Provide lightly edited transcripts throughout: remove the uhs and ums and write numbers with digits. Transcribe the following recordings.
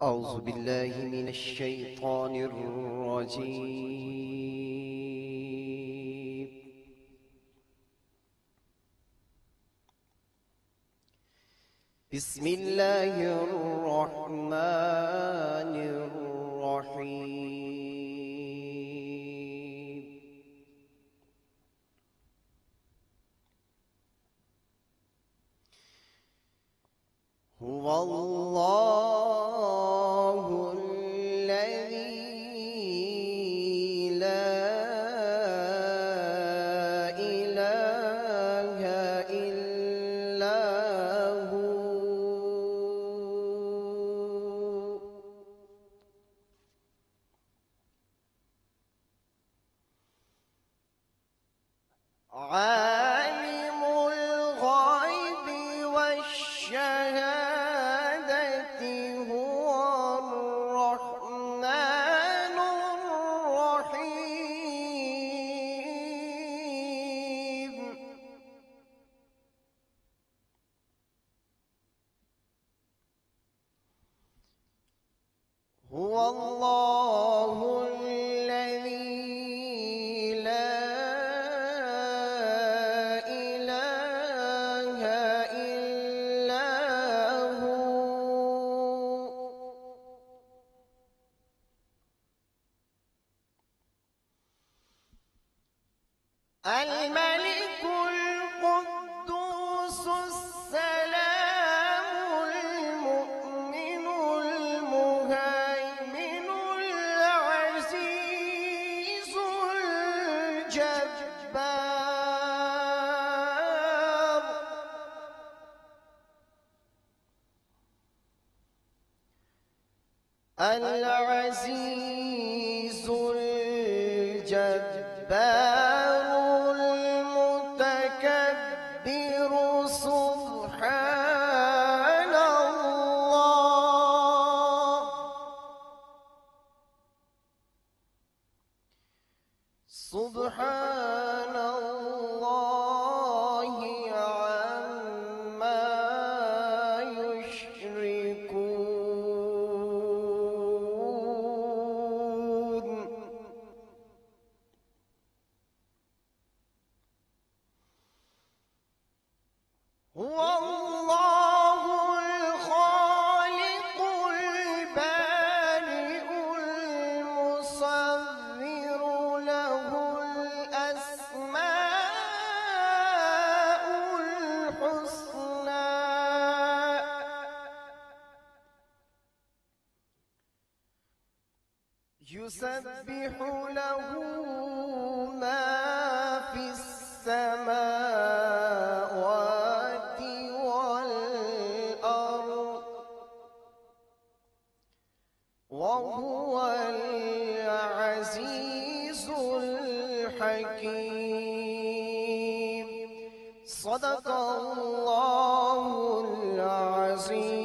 أعوذ بالله من الشيطان الرجيم. بسم الله الرحمن الرحيم. هو الله الذي لا إله إلا هو. عالم الغيب والشهادة هو الرحمن الرحيم. هو الله الذي لا إله إلا هو. الملك القدوس السلام المؤمن المهيمن العزيز الجبار. العزيز الجبار المتكبر سبحان الله. سبحان الله عما يشركون. هو الله الخالق البارئ المصور له الأسماء الحسنى. يسبح له ما في السماوات والأرض وهو العزيز الحكيم. صدق الله العظيم.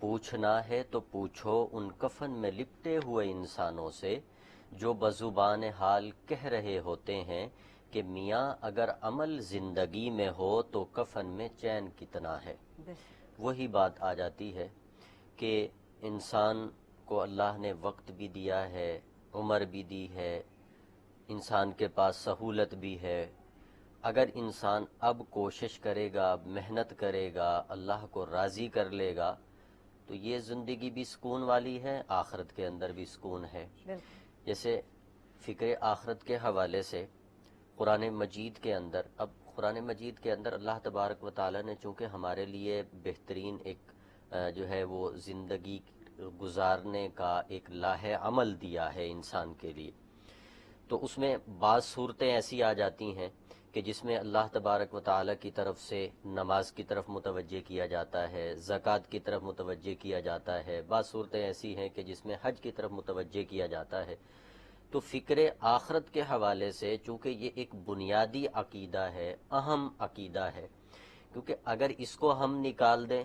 پوچھنا ہے تو پوچھو ان کفن میں لپٹے ہوئے انسانوں سے جو بزبان حال کہہ رہے ہوتے ہیں کہ میاں اگر عمل زندگی میں ہو تو کفن میں چین کتنا ہے۔ وہی بات آ جاتی ہے کہ انسان کو اللہ نے وقت بھی دیا ہے، عمر بھی دی ہے، انسان کے پاس سہولت بھی ہے۔ اگر انسان اب کوشش کرے گا، محنت کرے گا، اللہ کو راضی کر لے گا تو یہ زندگی بھی سکون والی ہے، آخرت کے اندر بھی سکون ہے۔ جیسے فکر آخرت کے حوالے سے قرآن مجید کے اندر، اب قرآن مجید کے اندر اللہ تبارک و تعالیٰ نے چونکہ ہمارے لیے بہترین ایک جو ہے وہ زندگی گزارنے کا ایک لاہ عمل دیا ہے انسان کے لیے، تو اس میں بعض صورتیں ایسی آ جاتی ہیں کہ جس میں اللہ تبارک و تعالیٰ کی طرف سے نماز کی طرف متوجہ کیا جاتا ہے، زکوٰۃ کی طرف متوجہ کیا جاتا ہے، بعض صورتیں ایسی ہیں کہ جس میں حج کی طرف متوجہ کیا جاتا ہے۔ تو فکر آخرت کے حوالے سے چونکہ یہ ایک بنیادی عقیدہ ہے، اہم عقیدہ ہے، کیونکہ اگر اس کو ہم نکال دیں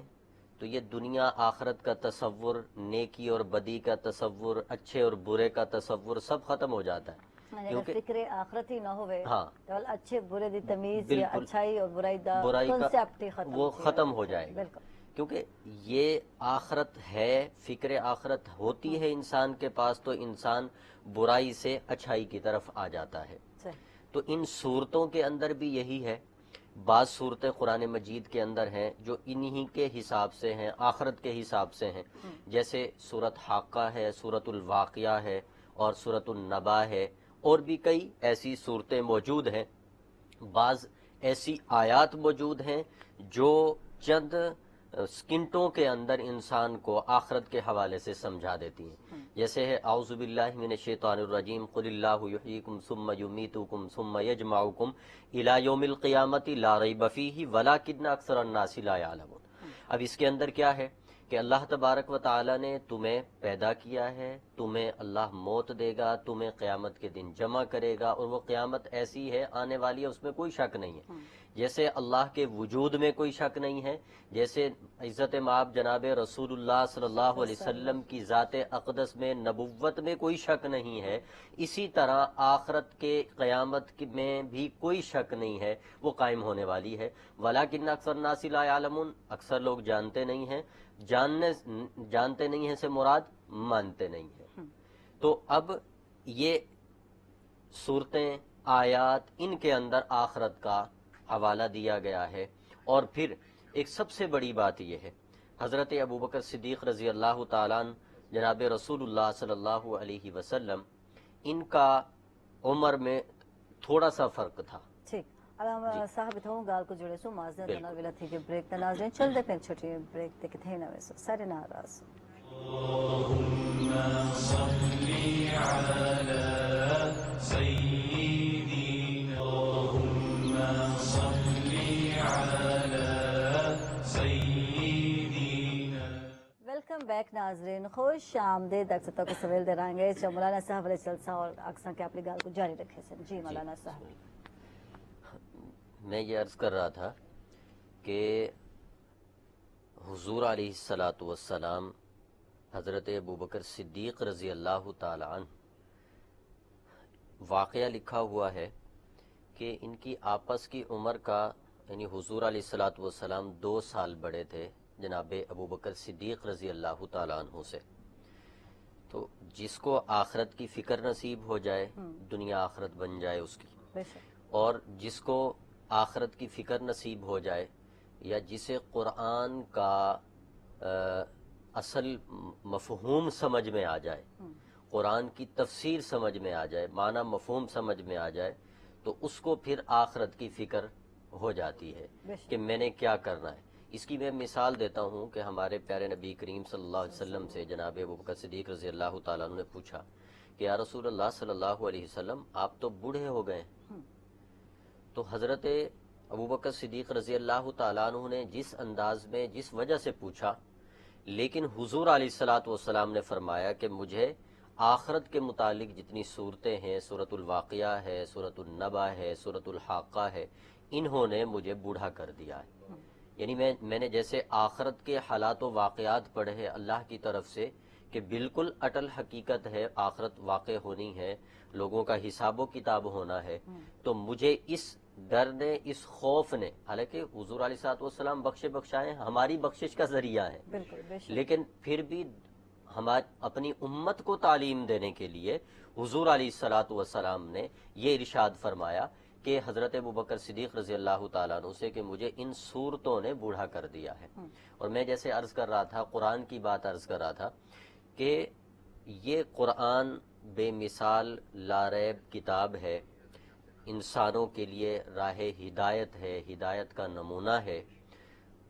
تو یہ دنیا آخرت کا تصور، نیکی اور بدی کا تصور، اچھے اور برے کا تصور سب ختم ہو جاتا ہے۔ اگر فکر آخرت ہی نہ ہوئے ہاں، تو اچھے برے دی تمیز یا بالکل، اچھائی اور برائی دا برائی کا کنسیپٹ ہی ختم وہ ختم ہو جائے گا، بالکل کیونکہ یہ آخرت ہے، فکر آخرت ہوتی ہے انسان کے پاس تو انسان برائی سے اچھائی کی طرف آ جاتا ہے۔ صحیح۔ تو ان صورتوں کے اندر بھی یہی ہے، بعض صورتیں قرآن مجید کے اندر ہیں جو انہی کے حساب سے ہیں، آخرت کے حساب سے ہیں، جیسے سورۃ حاقہ ہے، سورۃ الواقعہ ہے اور سورۃ النبا ہے، اور بھی کئی ایسی صورتیں موجود ہیں۔ بعض ایسی آیات موجود ہیں جو چند سکنٹوں کے اندر انسان کو آخرت کے حوالے سے سمجھا دیتی ہیں، جیسے ہے اعوذ باللہ من الشیطان الرجیم قل اللہ یحییکم ثم یمیتکم ثم یجمعکم الی یوم القیامۃ لا ریب فیہ ولکن اکثر الناس لا یعلمون۔ اب اس کے اندر کیا ہے کہ اللہ تبارک و تعالیٰ نے تمہیں پیدا کیا ہے، تمہیں اللہ موت دے گا، تمہیں قیامت کے دن جمع کرے گا، اور وہ قیامت ایسی ہے آنے والی ہے، اس میں کوئی شک نہیں ہے۔ جیسے اللہ کے وجود میں کوئی شک نہیں ہے، جیسے عزت مآب جناب رسول اللہ صلی اللہ علیہ وسلم کی ذات اقدس میں، نبوت میں کوئی شک نہیں ہے، اسی طرح آخرت کے قیامت میں بھی کوئی شک نہیں ہے، وہ قائم ہونے والی ہے۔ ولیکن اکثر الناس لا یعلمون، اکثر لوگ جانتے نہیں ہیں، جانتے نہیں ہیں سے مراد مانتے نہیں ہیں۔ تو اب یہ صورتیں، آیات، ان کے اندر آخرت کا حوالہ دیا گیا ہے۔ اور پھر ایک سب سے بڑی بات یہ ہے، حضرت ابوبکر صدیق رضی اللہ تعالیٰ عنہ جناب رسول اللہ صلی اللہ علیہ وسلم، ان کا عمر میں تھوڑا سا فرق تھا۔ ٹھیک، اب ہم صاحب تھوں گال کو جڑے سو مازدہ دنا ویلا تھی کہ بریک تا ناظرین چل دے پھر چھوٹی بریک تے کتھے نہ ویسو سارے ناراض۔ اللهم صل على سيدنا، اللهم صل على سيدنا۔ ویلکم بیک ناظرین، خوش آمدید۔ اکثر کو سویل دے رہیں گے جو مولانا صاحب علیہ جلسہ اور اکثر کے اپنی گال کو جاری رکھے سن۔ جی مولانا صاحب، میں یہ عرض کر رہا تھا کہ حضور علیہ الصلاۃ والسلام، حضرت ابوبکر صدیق رضی اللہ تعالی عنہ، واقعہ لکھا ہوا ہے کہ ان کی آپس کی عمر کا، یعنی حضور علیہ الصلاۃ والسلام 2 سال بڑے تھے جناب ابوبکر صدیق رضی اللہ تعالی عنہ سے۔ تو جس کو آخرت کی فکر نصیب ہو جائے، دنیا آخرت بن جائے اس کی، بے شک، اور جس کو آخرت کی فکر نصیب ہو جائے، یا جسے قرآن کا اصل مفہوم سمجھ میں آ جائے، قرآن کی تفسیر سمجھ میں آ جائے، معنی مفہوم سمجھ میں آ جائے، تو اس کو پھر آخرت کی فکر ہو جاتی ہے کہ میں نے کیا کرنا ہے۔ اس کی میں مثال دیتا ہوں کہ ہمارے پیارے نبی کریم صلی اللہ علیہ وسلم سے جناب ابوبکر صدیق رضی اللہ تعالیٰ عنہ نے پوچھا کہ یا رسول اللہ صلی اللہ علیہ وسلم، آپ تو بوڑھے ہو گئے۔ تو حضرت ابوبکر صدیق رضی اللہ تعالیٰ عنہ نے جس انداز میں، جس وجہ سے پوچھا، لیکن حضور علیہ الصلاۃ والسلام نے فرمایا کہ مجھے آخرت کے متعلق جتنی صورتیں ہیں، سورۃ الواقعہ ہے، سورۃ النبا ہے، سورۃ الحاقہ ہے، انہوں نے مجھے بوڑھا کر دیا ہے۔ یعنی میں نے جیسے آخرت کے حالات و واقعات پڑھے ہیں اللہ کی طرف سے کہ بالکل اٹل حقیقت ہے، آخرت واقع ہونی ہے، لوگوں کا حساب و کتاب ہونا ہے، تو مجھے اس ڈر نے، اس خوف نے، حالانکہ حضور علیہ الصلوۃ والسلام بخشائے ہماری بخشش کا ذریعہ ہے، بالکل بے شک لیکن پھر بھی اپنی امت کو تعلیم دینے کے لیے حضور علیہ الصلوۃ والسلام نے یہ ارشاد فرمایا کہ حضرت ابوبکر صدیق رضی اللہ تعالیٰ عنہ سے کہ مجھے ان صورتوں نے بوڑھا کر دیا ہے. اور میں جیسے عرض کر رہا تھا، قرآن کی بات عرض کر رہا تھا کہ یہ قرآن بے مثال لاریب کتاب ہے، انسانوں کے لیے راہ ہدایت ہے، ہدایت کا نمونہ ہے.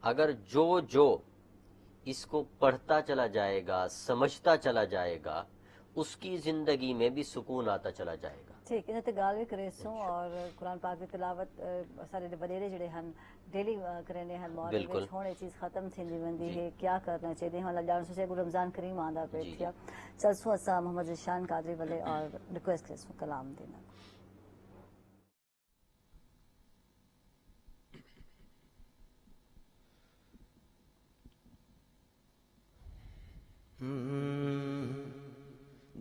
اگر جو اس کو پڑھتا چلا جائے گا، سمجھتا چلا جائے گا، اس کی زندگی میں بھی سکون آتا چلا جائے گا. ٹھیک ہے تے گل بھی کرے سوں اور قرآن پاک کی تلاوت سارے وڈیرے جڑے ہن ڈیلی کرنے ہن مارننگ بالکل. وچ ہن یہ چیز ختم تھیندی ویندی ہے، کیا کرنا چاہیے ہن جان سوچے رمضان کریم آندا پہ تھیا چل سو اسا محمد ذیشان قادری والے اور ریکویسٹ کرے سوں کلام دینا.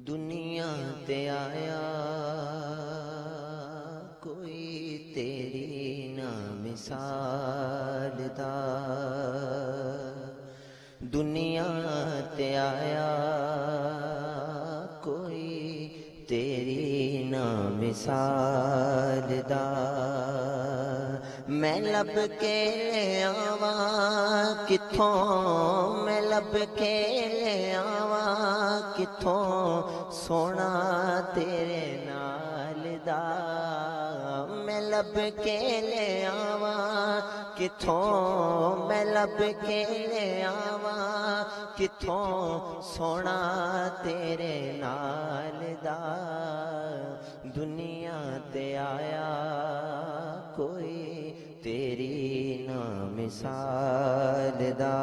دنیا تے آیا کوئی تیری نہ مثال دا، دنیا تے آیا کوئی تیری نہ مثال دا. میں لب کے لے آواں کتھوں، میں لب کے لے آواں کتھوں سونا تیرے نال دا. میں لب کے لے آواں کتھوں، میں لب کے لے آواں کتھوں سونا تیرے نال دا. دنیا تے آیا کوئی تیری نہ مثال دا.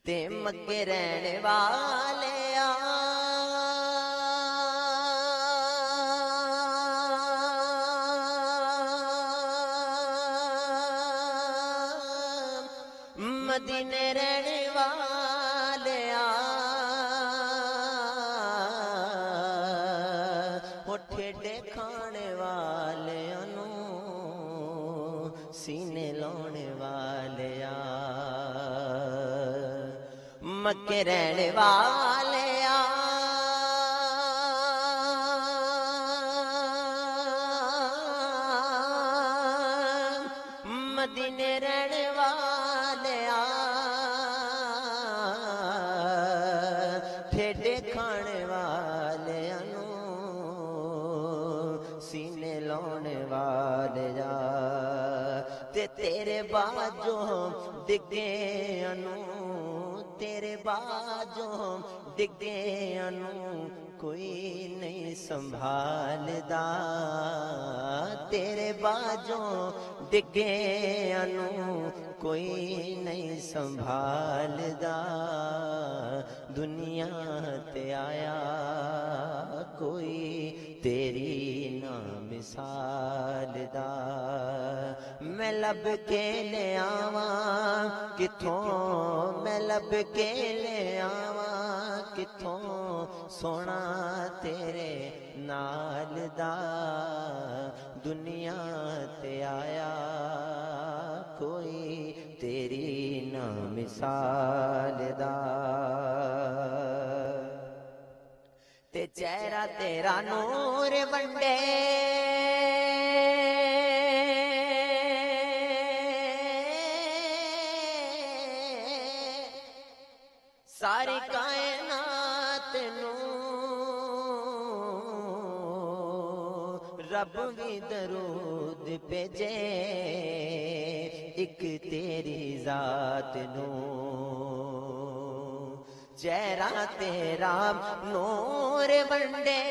تے مکے رہنے والے مدینے رہنے والے ٹھیڈے کھانے والے سینے لانے والے مکے رہنے والے مدینے رہنے والے ٹھیڈے کھانے والے سینے لانے والے تے تیرے باجوں ڈگے تیرے باجوں ڈگے کوئی نہیں سنبھالدا. تیرے باجوں ڈگے کوئی نہیں سنبھالدا. دنیا تے آیا کوئی تیری نہ مثال دا. میں لب کے لے آواں کتھوں، میں لب کے لے آواں کتھوں سونا تیرے نال دا. دنیا تے آیا کوئی تیری نہ مثال دا. تے چہرہ تیرا نور ونڈے ساری کائنات رب بھی درود بھیجے ایک تیری ذات چہرہ تیرا نور ونڈے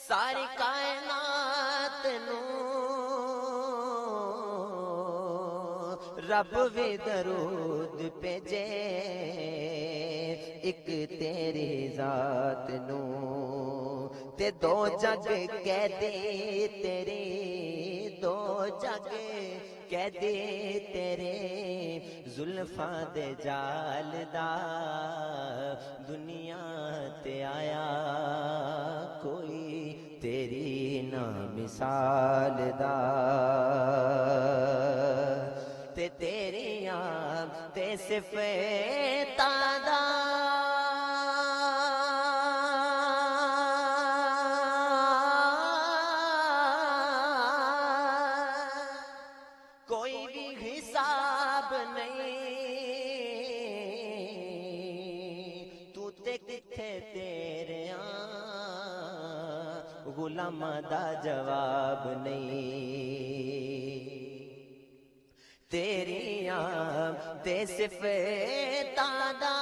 ساری کائنات رب بھی درود بھیجے ایک تیری ذات نو تے دو جگ کہہ دے تیرے دو جگ کہہ دے تیرے زلفاں دے جال دا دنیا تے آیا کوئی تیری نہ مثال دا تے تیریاں تے صفتاں دا کوئی بھی حساب نہیں تو تے کتھے تیریاں غلاماں دا جواب نہیں تیریاں تے صفتاں دا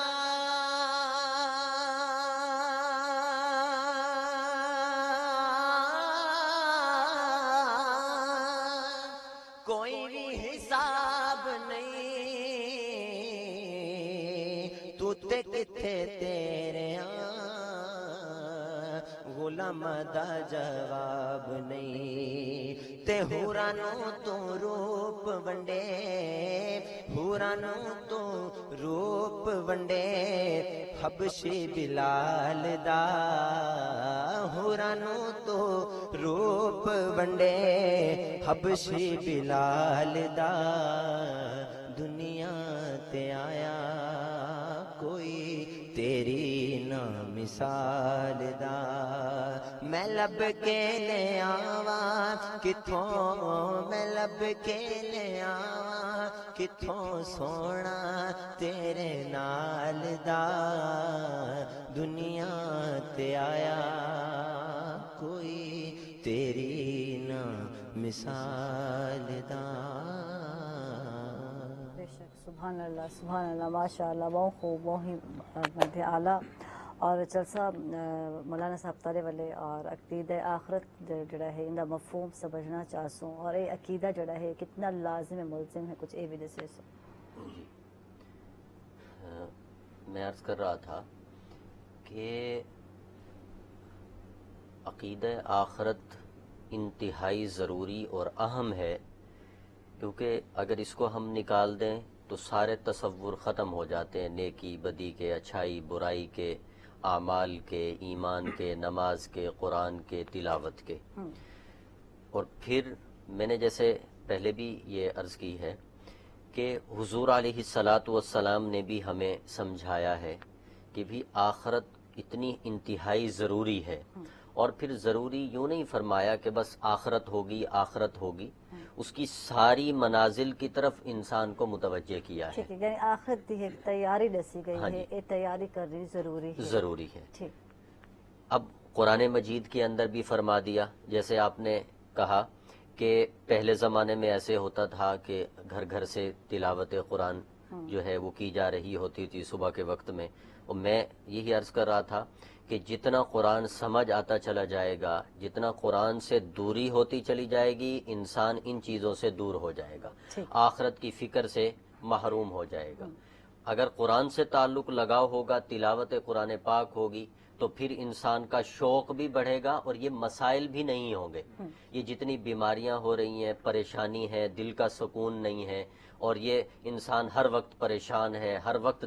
کوئی بھی حساب نہیں تو تے کتھے تیریاں غلام دا جواب نہیں تے ہورانو تو روپ ونڈے ہورانو تو روپ ونڈے حبشی بلال دا ہورانو تو روپ ونڈے حبشی بلال دا دنیا تے آیا کوئی تیری نہ مثال دا میں لب کے لے آواں کتھوں میں لب کے لے آواں کتھوں سونا تیرے نال دا دنیا تے آیا کوئی تیری نہ مثال دا بے شک سبحان اللہ ماشاء اللہ بہت خوب بہت ہی مدح اعلیٰ اور جلسہ مولانا صاحب تارے والے اور عقیدہ آخرت جڑا ہے ان کا مفہوم سمجھنا چاہسوں اور یہ عقیدہ جڑا ہے کتنا لازم ہے ملزم ہے کچھ اے بھی دسے سو جی میں عرض کر رہا تھا کہ عقیدہ آخرت انتہائی ضروری اور اہم ہے کیونکہ اگر اس کو ہم نکال دیں تو سارے تصور ختم ہو جاتے ہیں نیکی بدی کے اچھائی برائی کے اعمال کے ایمان کے نماز کے قرآن کے تلاوت کے اور پھر میں نے جیسے پہلے بھی یہ عرض کی ہے کہ حضور علیہ الصلاۃ والسلام نے بھی ہمیں سمجھایا ہے کہ بھی آخرت اتنی انتہائی ضروری ہے اور پھر ضروری یوں نہیں فرمایا کہ بس آخرت ہوگی اس کی ساری منازل کی طرف انسان کو متوجہ کیا ہے ٹھیک ہے یعنی آخرت دی ایک تیاری دسی گئی ہے یہ تیاری کرنی ضروری ہے ٹھیک اب قرآن مجید کے اندر بھی فرما دیا جیسے آپ نے کہا کہ پہلے زمانے میں ایسے ہوتا تھا کہ گھر گھر سے تلاوت قرآن جو ہے وہ کی جا رہی ہوتی تھی صبح کے وقت میں اور میں یہی عرض کر رہا تھا کہ جتنا قرآن سمجھ آتا چلا جائے گا جتنا قرآن سے دوری ہوتی چلی جائے گی انسان ان چیزوں سے دور ہو جائے گا آخرت کی فکر سے محروم ہو جائے گا اگر قرآن سے تعلق لگاؤ ہوگا تلاوت قرآن پاک ہوگی تو پھر انسان کا شوق بھی بڑھے گا اور یہ مسائل بھی نہیں ہوں گے یہ جتنی بیماریاں ہو رہی ہیں پریشانی ہے دل کا سکون نہیں ہے اور یہ انسان ہر وقت پریشان ہے ہر وقت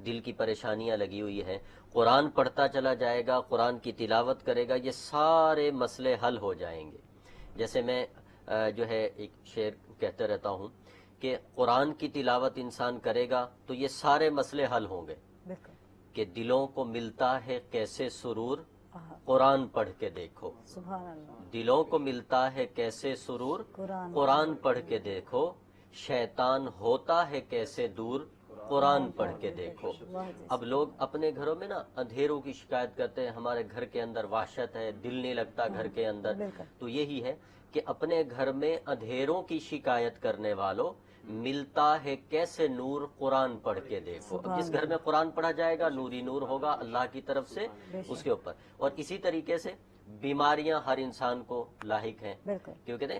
دل کی پریشانیاں لگی ہوئی ہیں قرآن پڑھتا چلا جائے گا قرآن کی تلاوت کرے گا یہ سارے مسئلے حل ہو جائیں گے جیسے میں جو ہے ایک شعر کہتے رہتا ہوں کہ قرآن کی تلاوت انسان کرے گا تو یہ سارے مسئلے حل ہوں گے کہ دلوں کو ملتا ہے کیسے سرور قرآن پڑھ کے دیکھو سبحان اللہ دلوں کو ملتا ہے کیسے سرور قرآن پڑھ کے دیکھو شیطان ہوتا ہے کیسے دور قرآن پڑھ کے دیکھو اب لوگ اپنے گھروں میں نا اندھیروں کی شکایت کرتے ہیں ہمارے گھر کے اندر وحشت ہے دل نہیں لگتا گھر کے اندر تو یہی ہے کہ اپنے گھر میں اندھیروں کی شکایت کرنے والوں ملتا ہے کیسے نور قرآن پڑھ کے دیکھو اب جس گھر میں قرآن پڑھا جائے گا نوری نور ہوگا اللہ کی طرف سے اس کے اوپر اور اسی طریقے سے بیماریاں ہر انسان کو لاحق ہیں کیونکہ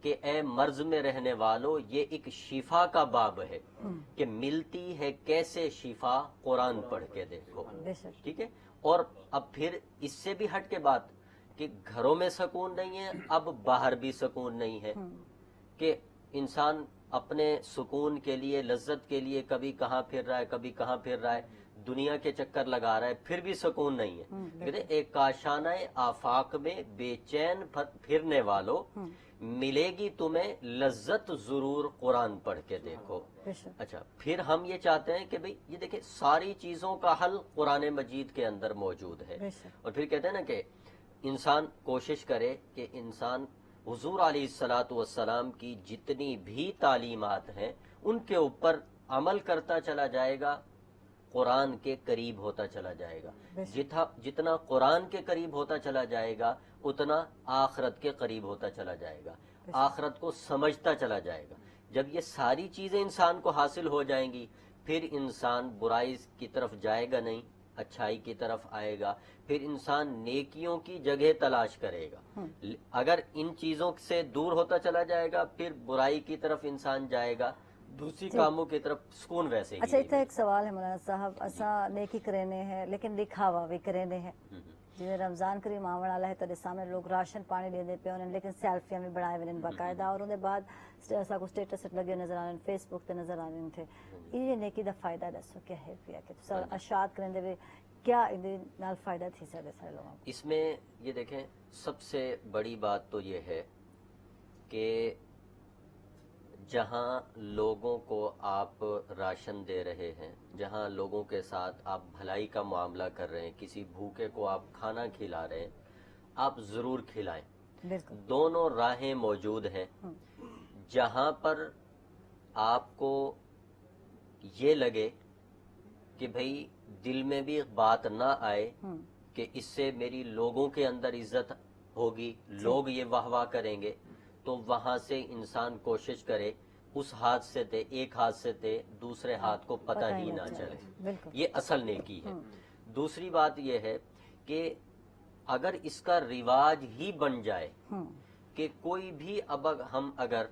کہ اے مرض میں رہنے والو یہ ایک شفا کا باب ہے کہ ملتی ہے کیسے شفا، قرآن پڑھ کے دیکھو. بے شک. ٹھیک ہے. اور اب پھر اس سے بھی ہٹ کے بات کہ گھروں میں سکون نہیں ہے، اب باہر بھی سکون نہیں ہے، کہ انسان اپنے سکون کے لیے، لذت کے لیے کبھی کہاں پھر رہا ہے، کبھی کہاں پھر رہا ہے، دنیا کے چکر لگا رہا ہے، پھر بھی سکون نہیں ہے. کہتے ہیں ایک کاشانہ آفاق میں بے چین پھرنے والو، ملے گی تمہیں لذت ضرور قرآن پڑھ کے دیکھو. بے شک. اچھا، پھر ہم یہ چاہتے ہیں کہ بھئی یہ دیکھیں ساری چیزوں کا حل قرآن مجید کے اندر موجود ہے. بے شک. اور پھر کہتے ہیں نا کہ انسان کوشش کرے کہ انسان حضور علیہ السلام کی جتنی بھی تعلیمات ہیں ان کے اوپر عمل کرتا چلا جائے گا، قرآن کے قریب ہوتا چلا جائے گا. جتنا قرآن کے قریب ہوتا چلا جائے گا اتنا آخرت کے قریب ہوتا چلا جائے گا، آخرت کو سمجھتا چلا جائے گا. جب یہ ساری چیزیں انسان کو حاصل ہو جائیں گی پھر انسان برائی کی طرف جائے گا نہیں، اچھائی کی طرف آئے گا. پھر انسان نیکیوں کی جگہ تلاش کرے گا. اگر ان چیزوں سے دور ہوتا چلا جائے گا پھر برائی کی طرف انسان جائے گا، دوسری کاموں کی طرف سکون ویسے ہی اچھا نہیں اتنا ایک سوال ہے مولانا صاحب، اساں نیکی کرنے ہیں لیکن دکھاوا بھی کرنے ہیں. جی رمضان کریم آون والا ہے تو سامنے لوگ راشن پانی دے پے انہیں لیکن سیلفیاں بھی بنائے ہوئے باقاعدہ، اور ان بعد ایسا کو اسٹیٹس لگے نظر آنے، فیس بک تے نظر آنے تھے. یہ نیکی دا فائدہ دسو کیا ہے پیا کہ تسا اشاعت کرن دے کیا ادے نال فائدہ تھی سارے لوگوں کو؟ اس میں یہ دیکھیں سب سے بڑی بات تو یہ ہے کہ جہاں لوگوں کو آپ راشن دے رہے ہیں، جہاں لوگوں کے ساتھ آپ بھلائی کا معاملہ کر رہے ہیں، کسی بھوکے کو آپ کھانا کھلا رہے ہیں، آپ ضرور کھلائیں. بالکل. دونوں راہیں موجود ہیں. جہاں پر آپ کو یہ لگے کہ بھئی دل میں بھی بات نہ آئے کہ اس سے میری لوگوں کے اندر عزت ہوگی، لوگ یہ واہ واہ کریں گے، تو وہاں سے انسان کوشش کرے اس ہاتھ سے دے، ایک ہاتھ سے دے، دوسرے ہاتھ کو پتہ ہی نہ چلے. بالکل. یہ اصل نیکی ہے. دوسری بات یہ ہے کہ اگر اس کا رواج ہی بن جائے کہ کوئی بھی اب ہم اگر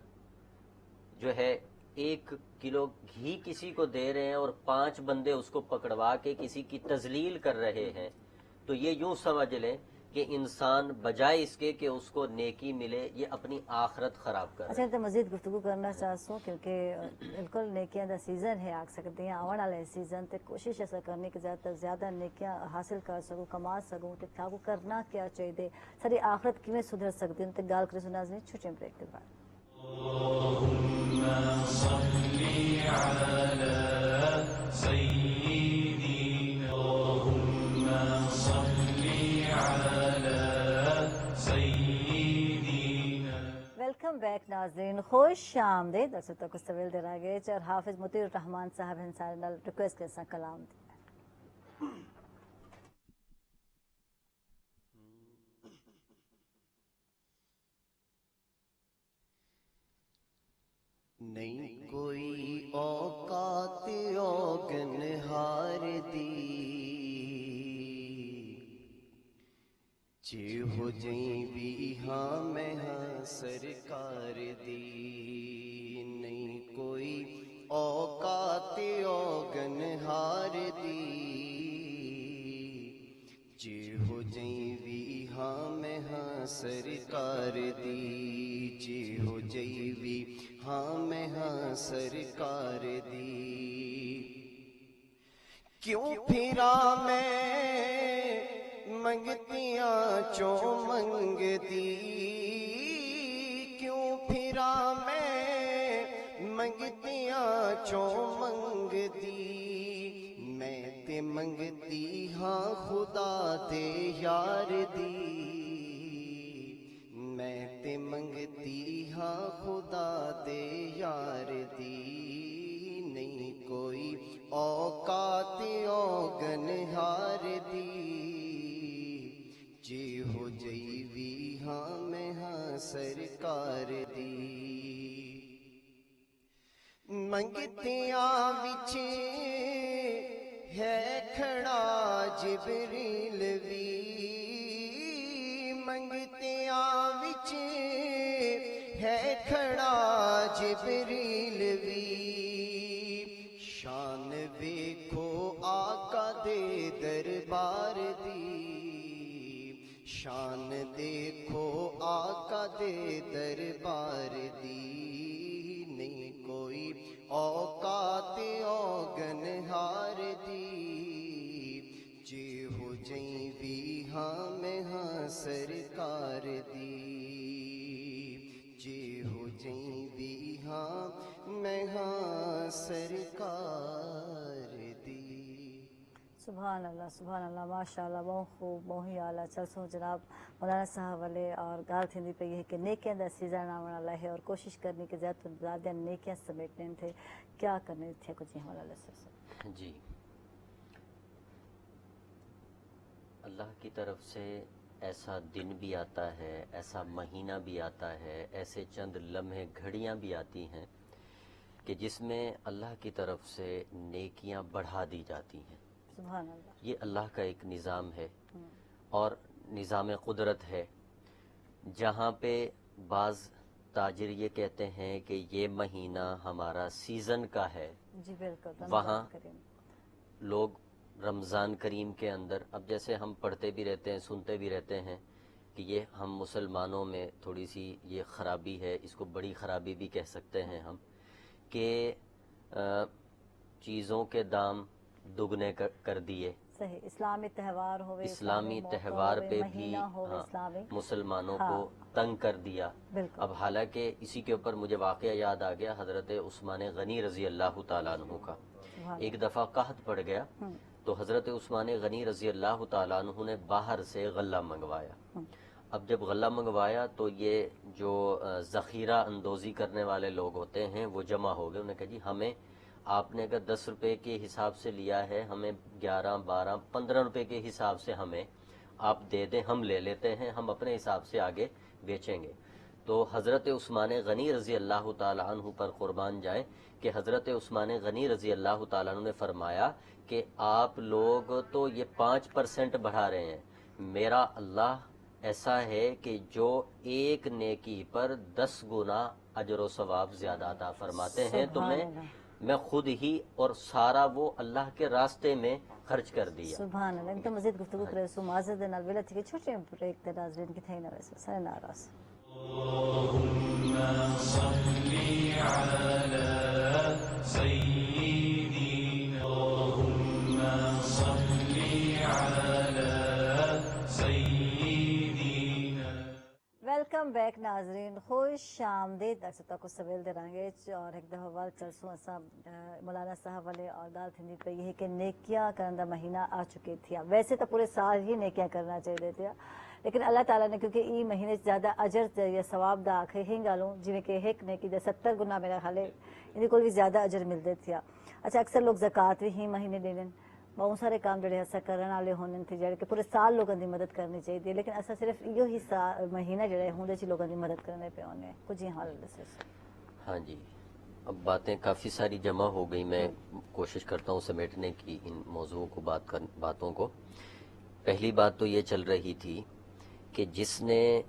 جو ہے 1 کلو گھی کسی کو دے رہے ہیں اور 5 بندے اس کو پکڑوا کے کسی کی تذلیل کر رہے ہیں، تو یہ یوں سمجھ لیں کہ انسان بجائے اس کے کہ اس کو نیکی ملے یہ اپنی آخرت خراب کر رہا ہے. اچھا تو مزید گفتگو کرنا چاہسوں کیونکہ بالکل نیکیاں دا سیزن ہے آکھ سکتے ہیں آون والے سیزن تے کوشش ایسا کرنے کہ زیادہ تر زیادہ نیکیاں حاصل کر سکوں، کما سکوں، تے کیا کرنا کیا چاہیے، ساری آخرت کیویں سدھر سکتی ہے تے گال کرے سنا ناظرین چھوٹے بریک کے بعد. اللهم صل على سيدنا اللهم صل على سيدنا. ویلکم بیک ناظرین، خوش آمدید. درسوں تک سویل دے رہ گئے اور حافظ مطیع الرحمان صاحب انسان نال ریکویسٹ کے ساتھ کلام دے. نہیں کوئی اوقات اوگن ہار دی جی ہو جائیں بھی ہاں میں ہاں سرکار دی. نہیں کوئی اوقات اوگن ہار دی جی ہو جائیں بھی ہاں میں ہاں سرکار دی. جی ہو جائیں بھی ہاں میں ہاں سرکار دی. کیوں پھرا میں منگتیاں چوں منگ دی، کیوں پھرا میں منگتیاں چوں منگ دی. میں تے منگتی ہاں خدا دے یار دی، میں تے منگتی ہاں خدا دے یار دی. نہیں کوئی اوقات اوگن ہار دی جی ہو جئی وی ہاں میں ہاں سرکار دی. منگتیاں وچ ہے کھڑا جبریل وی، منگتیاں وچ ہے ویکھو آقا دے دربار دی، شان دیکھو آقا دے دربار دی، نہیں کوئی اوقات اوگن ہار دی، جے ہو جائیں بھی ہاں میں ہاں سرکار دی، جے ہو جائیں بھی ہاں میں ہاں سرکار دی۔ سبحان اللہ ماشاء اللہ، بہت خوب، بہت ہی اعلیٰ۔ چل سو جناب مولانا صاحب والے اور گال تھیندی پئی ہے کہ نیکیاں دا سیزن آنے والا ہے اور کوشش کرنی کہ زیادہ تو زیادہ نیکیاں سمیٹنے تھے، کیا کرنے تھے کچھ حوالہ سے؟ جی، اللہ کی طرف سے ایسا دن بھی آتا ہے، ایسا مہینہ بھی آتا ہے، ایسے چند لمحے گھڑیاں بھی آتی ہیں کہ جس میں اللہ کی طرف سے نیکیاں بڑھا دی جاتی ہیں۔ سبحان اللہ، یہ اللہ کا ایک نظام ہے اور نظام قدرت ہے، جہاں پہ بعض تاجر یہ کہتے ہیں کہ یہ مہینہ ہمارا سیزن کا ہے، جی بالکل، وہاں لوگ رمضان کریم کے اندر، اب جیسے ہم پڑھتے بھی رہتے ہیں، سنتے بھی رہتے ہیں کہ یہ ہم مسلمانوں میں تھوڑی سی یہ خرابی ہے، اس کو بڑی خرابی بھی کہہ سکتے ہیں ہم، کہ چیزوں کے دام دگنے کر دیے، صحیح، اسلامی تہوار ہوئے، اسلامی تہوار پہ بھی مسلمانوں کو تنگ کر دیا۔ بالکل، اب حالانکہ اسی کے اوپر مجھے واقعہ یاد آ گیا حضرت عثمان غنی رضی اللہ تعالیٰ عنہ کا۔ ایک دفعہ قحط پڑ گیا تو حضرت عثمان غنی رضی اللہ تعالیٰ عنہ نے باہر سے غلہ منگوایا۔ اب جب غلہ منگوایا تو یہ جو ذخیرہ اندوزی کرنے والے لوگ ہوتے ہیں وہ جمع ہو گئے، انہوں نے کہا جی ہمیں آپ نے اگر 10 روپے کے حساب سے لیا ہے، ہمیں 11، 12، 15 روپے کے حساب سے ہمیں آپ دے دیں، ہم لے لیتے ہیں، ہم اپنے حساب سے آگے بیچیں گے۔ تو حضرت عثمان غنی رضی اللہ تعالیٰ عنہ پر قربان جائیں کہ حضرت عثمان غنی رضی اللہ تعالیٰ عنہ نے فرمایا کہ آپ لوگ تو یہ 5% بڑھا رہے ہیں، میرا اللہ ایسا ہے کہ جو ایک نیکی پر 10 گنا اجر و ثواب زیادہ عطا فرماتے ہیں، تو میں خود ہی اور سارا وہ اللہ کے راستے میں خرچ کر دیا۔ سبحان اللہ، تو مزید گفتگو کرے سو معزز دے نال ویلا تھی کہ چھوٹے بریک تے ناظرین کی تھئی نہ ویسے سارے ناراض۔ اللهم صل على سيدنا، اللهم صل على سيدنا۔ ویلکم بیک ناظرین، خوش آمدید درستا کو سویل دے رانگے اور ایک دفعہ وال چلسوں اسا مولانا صاحب والے اور گال تھندی پئی ہے کہ نیکیاں کرن دا مہینہ آ چکے تھیا۔ ویسے تو پورے سال ہی نیکیاں کرنا چاہیے تھیا، لیکن اللہ تعالیٰ نے کیونکہ ای مہینے زیادہ اجر یا ثواب دا آکھے ہی گالوں جویں کہ ایک نیکی دا 70 گنا میرا خیال ہے ان کو بھی زیادہ اجر ملتے تھیا۔ اچھا، اکثر لوگ زکوٰۃ بھی ہی مہینے دینن، بہت سارے کام جڑے ایسا کرنے والے ہونے تھے جڑے کہ پورے سال لوگوں کی مدد کرنی چاہیے، لیکن ایسا صرف یہ ہی مہینہ جڑے ہوندے چ لوگوں کی مدد کرنے پہ ہونے کچھ ہی حال دسے۔ ہاں جی، اب باتیں کافی ساری جمع ہو گئی، میں کوشش کرتا ہوں سمیٹنے کی ان موضوعوں کو، باتوں کو۔ پہلی بات تو یہ چل رہی تھی کہ جس نے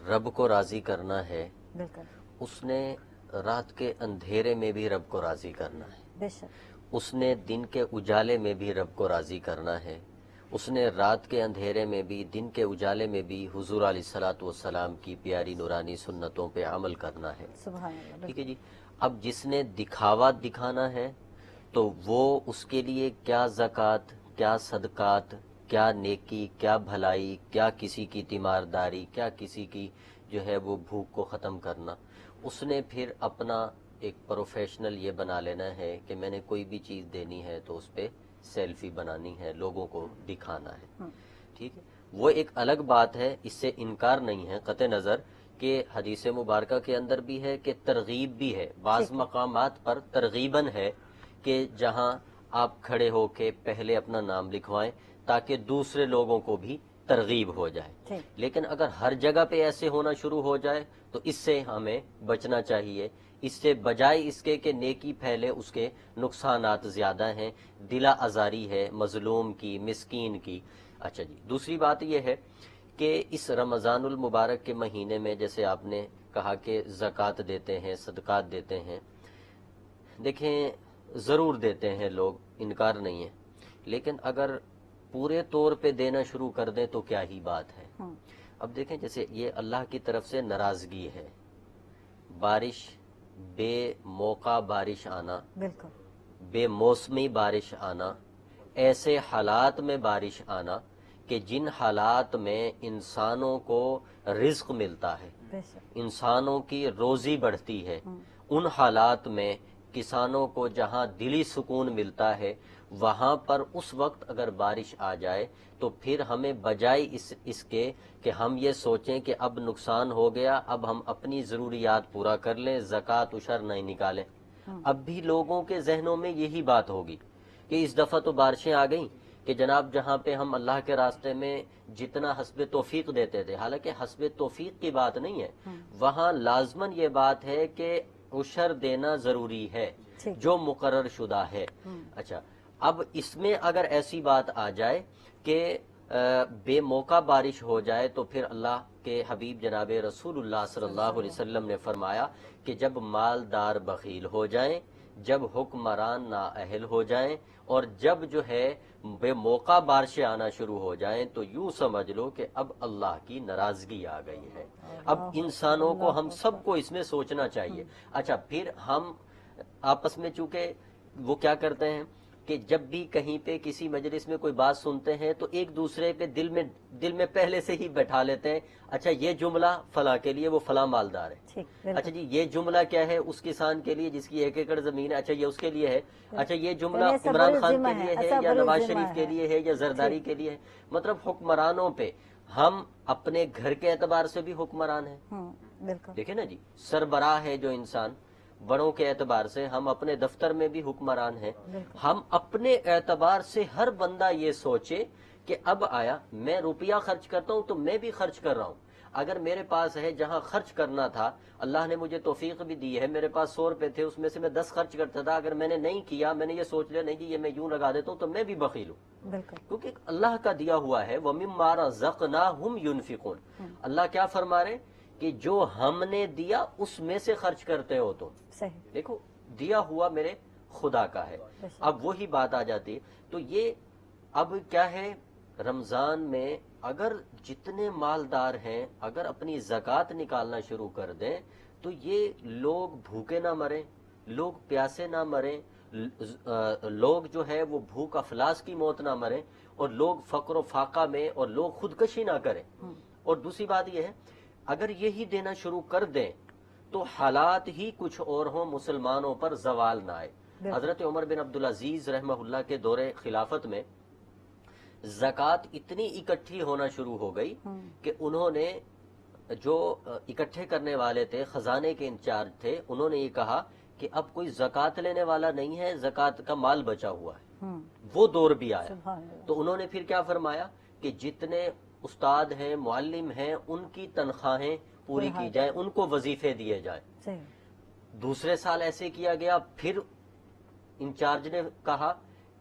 رب کو راضی کرنا ہے بالکل، اس نے رات کے اندھیرے میں بھی رب کو راضی کرنا ہے، بے شک، اس نے دن کے اجالے میں بھی رب کو راضی کرنا ہے، اس نے رات کے اندھیرے میں بھی دن کے اجالے میں بھی حضور علیہ الصلوۃ والسلام کی پیاری نورانی سنتوں پہ عمل کرنا ہے۔ سبحان اللہ، ٹھیک ہے جی۔ اب جس نے دکھاوا دکھانا ہے تو وہ اس کے لیے کیا زکوٰۃ، کیا صدقات، کیا نیکی، کیا بھلائی، کیا کسی کی تیمارداری، کیا کسی کی جو ہے وہ بھوک کو ختم کرنا، اس نے پھر اپنا ایک پروفیشنل یہ بنا لینا ہے کہ میں نے کوئی بھی چیز دینی ہے تو اس پہ سیلفی بنانی ہے، لوگوں کو دکھانا ہے۔ ٹھیک ہے، وہ ایک الگ بات ہے، اس سے انکار نہیں ہے قطع نظر کہ حدیث مبارکہ کے اندر بھی ہے کہ ترغیب بھی ہے، بعض مقامات پر ترغیباً ہے کہ جہاں آپ کھڑے ہو کے پہلے اپنا نام لکھوائیں تاکہ دوسرے لوگوں کو بھی ترغیب ہو جائے، لیکن اگر ہر جگہ پہ ایسے ہونا شروع ہو جائے تو اس سے ہمیں بچنا چاہیے۔ اس سے بجائے اس کے کہ نیکی پھیلے اس کے نقصانات زیادہ ہیں، دل آزاری ہے مظلوم کی، مسکین کی۔ اچھا جی، دوسری بات یہ ہے کہ اس رمضان المبارک کے مہینے میں جیسے آپ نے کہا کہ زکوٰۃ دیتے ہیں، صدقات دیتے ہیں، دیکھیں ضرور دیتے ہیں لوگ، انکار نہیں ہے، لیکن اگر پورے طور پہ دینا شروع کر دیں تو کیا ہی بات ہے۔ اب دیکھیں جیسے یہ اللہ کی طرف سے ناراضگی ہے، بارش، بے موقع بارش آنا، بالکل بے موسمی بارش آنا، ایسے حالات میں بارش آنا کہ جن حالات میں انسانوں کو رزق ملتا ہے، بے شک انسانوں کی روزی بڑھتی ہے، ان حالات میں کسانوں کو جہاں دلی سکون ملتا ہے وہاں پر اس وقت اگر بارش آ جائے تو پھر ہمیں بجائے اس کے کہ ہم یہ سوچیں کہ اب نقصان ہو گیا، اب ہم اپنی ضروریات پورا کر لیں، زکوٰۃ عشر نہیں نکالیں، اب بھی لوگوں کے ذہنوں میں یہی بات ہوگی کہ اس دفعہ تو بارشیں آ گئیں کہ جناب جہاں پہ ہم اللہ کے راستے میں جتنا حسب توفیق دیتے تھے، حالانکہ حسب توفیق کی بات نہیں ہے، وہاں لازماً یہ بات ہے کہ عشر دینا ضروری ہے جو مقرر شدہ ہے۔ اچھا، اب اس میں اگر ایسی بات آ جائے کہ بے موقع بارش ہو جائے تو پھر اللہ کے حبیب جناب رسول اللہ صلی اللہ علیہ وسلم نے فرمایا کہ جب مالدار بخیل ہو جائیں، جب حکمران نااہل ہو جائیں اور جب جو ہے بے موقع بارشیں آنا شروع ہو جائیں تو یوں سمجھ لو کہ اب اللہ کی ناراضگی آ گئی ہے۔ اب انسانوں کو، ہم سب کو اس میں سوچنا چاہیے۔ اچھا، پھر ہم آپس میں چونکہ وہ کیا کرتے ہیں کہ جب بھی کہیں پہ کسی مجلس میں کوئی بات سنتے ہیں تو ایک دوسرے کے دل میں پہلے سے ہی بیٹھا لیتے ہیں، اچھا یہ جملہ فلاں کے لیے، وہ فلاں مالدار ہے، اچھا جی یہ جملہ کیا ہے اس کسان کے لیے جس کی 1 ایکڑ زمین ہے، اچھا یہ اس کے لیے ہے، اچھا یہ جملہ عمران خان کے لیے ہے یا نواز شریف کے لیے ہے یا زرداری کے لیے ہے۔ مطلب حکمرانوں پہ ہم اپنے گھر کے اعتبار سے بھی حکمران ہیں، دیکھیں نا جی، سربراہ ہے جو انسان، بڑوں کے اعتبار سے ہم اپنے دفتر میں بھی حکمران ہیں، ہم اپنے اعتبار سے ہر بندہ یہ سوچے کہ اب آیا میں روپیہ خرچ کرتا ہوں تو میں بھی خرچ کر رہا ہوں، اگر میرے پاس ہے جہاں خرچ کرنا تھا، اللہ نے مجھے توفیق بھی دی ہے، میرے پاس 100 روپے تھے اس میں سے میں 10 خرچ کرتا تھا، اگر میں نے نہیں کیا، میں نے یہ سوچ لیا نہیں جی یہ میں یوں لگا دیتا ہوں تو میں بھی بخیل ہوں، کیونکہ اللہ کا دیا ہوا ہے وَمِمَّا رَزَقْنَاهُمْ يُنْفِقُونَ۔ اللہ کیا فرما رہے کہ جو ہم نے دیا اس میں سے خرچ کرتے ہو تم، دیکھو دیا ہوا میرے خدا کا ہے۔ اب وہی بات آ جاتی ہے، تو یہ اب کیا ہے، رمضان میں اگر جتنے مالدار ہیں اگر اپنی زکوٰۃ نکالنا شروع کر دیں تو یہ لوگ بھوکے نہ مریں، لوگ پیاسے نہ مریں، لوگ جو ہے وہ بھوک افلاس کی موت نہ مریں، اور لوگ فقر و فاقہ میں، اور لوگ خودکشی نہ کریں۔ اور دوسری بات یہ ہے اگر یہی دینا شروع کر دیں تو حالات ہی کچھ اور ہوں، مسلمانوں پر زوال نہ آئے۔ حضرت عمر بن عبدالعزیز رحمہ اللہ کے دور خلافت میں زکوٰۃ اتنی اکٹھی ہونا شروع ہو گئی کہ انہوں نے جو اکٹھے کرنے والے تھے، خزانے کے انچارج تھے، انہوں نے یہ کہا کہ اب کوئی زکوٰۃ لینے والا نہیں ہے، زکوٰۃ کا مال بچا ہوا ہے۔ وہ دور بھی آیا تو انہوں نے پھر کیا فرمایا کہ جتنے استاد ہیں، معلم ہیں، ان کی تنخواہیں پوری کی جائیں، ان کو وظیفے دیے جائیں۔ دوسرے سال ایسے کیا گیا، پھر انچارج نے کہا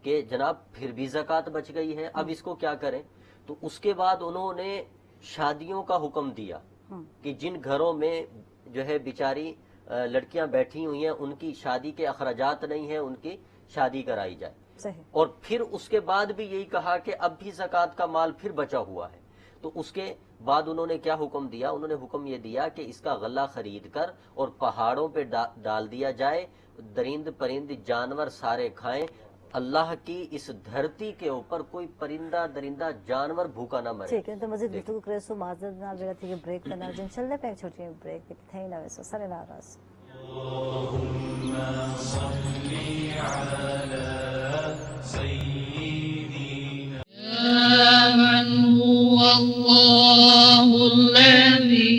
کہ جناب پھر بھی زکوٰۃ بچ گئی ہے، اب اس کو کیا کریں؟ تو اس کے بعد انہوں نے شادیوں کا حکم دیا کہ جن گھروں میں جو ہے بیچاری لڑکیاں بیٹھی ہوئی ہیں ان کی شادی کے اخراجات نہیں ہیں، ان کی شادی کرائی جائے۔ اور پھر اس کے بعد بھی یہی کہا کہ اب بھی زکوٰۃ کا مال پھر بچا ہوا ہے، تو اس کے بعد انہوں نے کیا حکم دیا؟ انہوں نے حکم یہ دیا کہ اس کا غلہ خرید کر اور پہاڑوں پہ ڈال دیا جائے، درند پرند جانور سارے کھائیں، اللہ کی اس دھرتی کے اوپر کوئی پرندہ درندہ جانور بھوکا نہ مرے۔ ٹھیک ہے، تو مزید گفتگو کرے سو معذرت نال جگہ تھی کہ بریک کرنا جن چلنے پہ ایک چھوٹی بریک پہ تھے نہ ویسو سارے ناراض۔ اللهم صل على سيدنا يا من هو الله الذي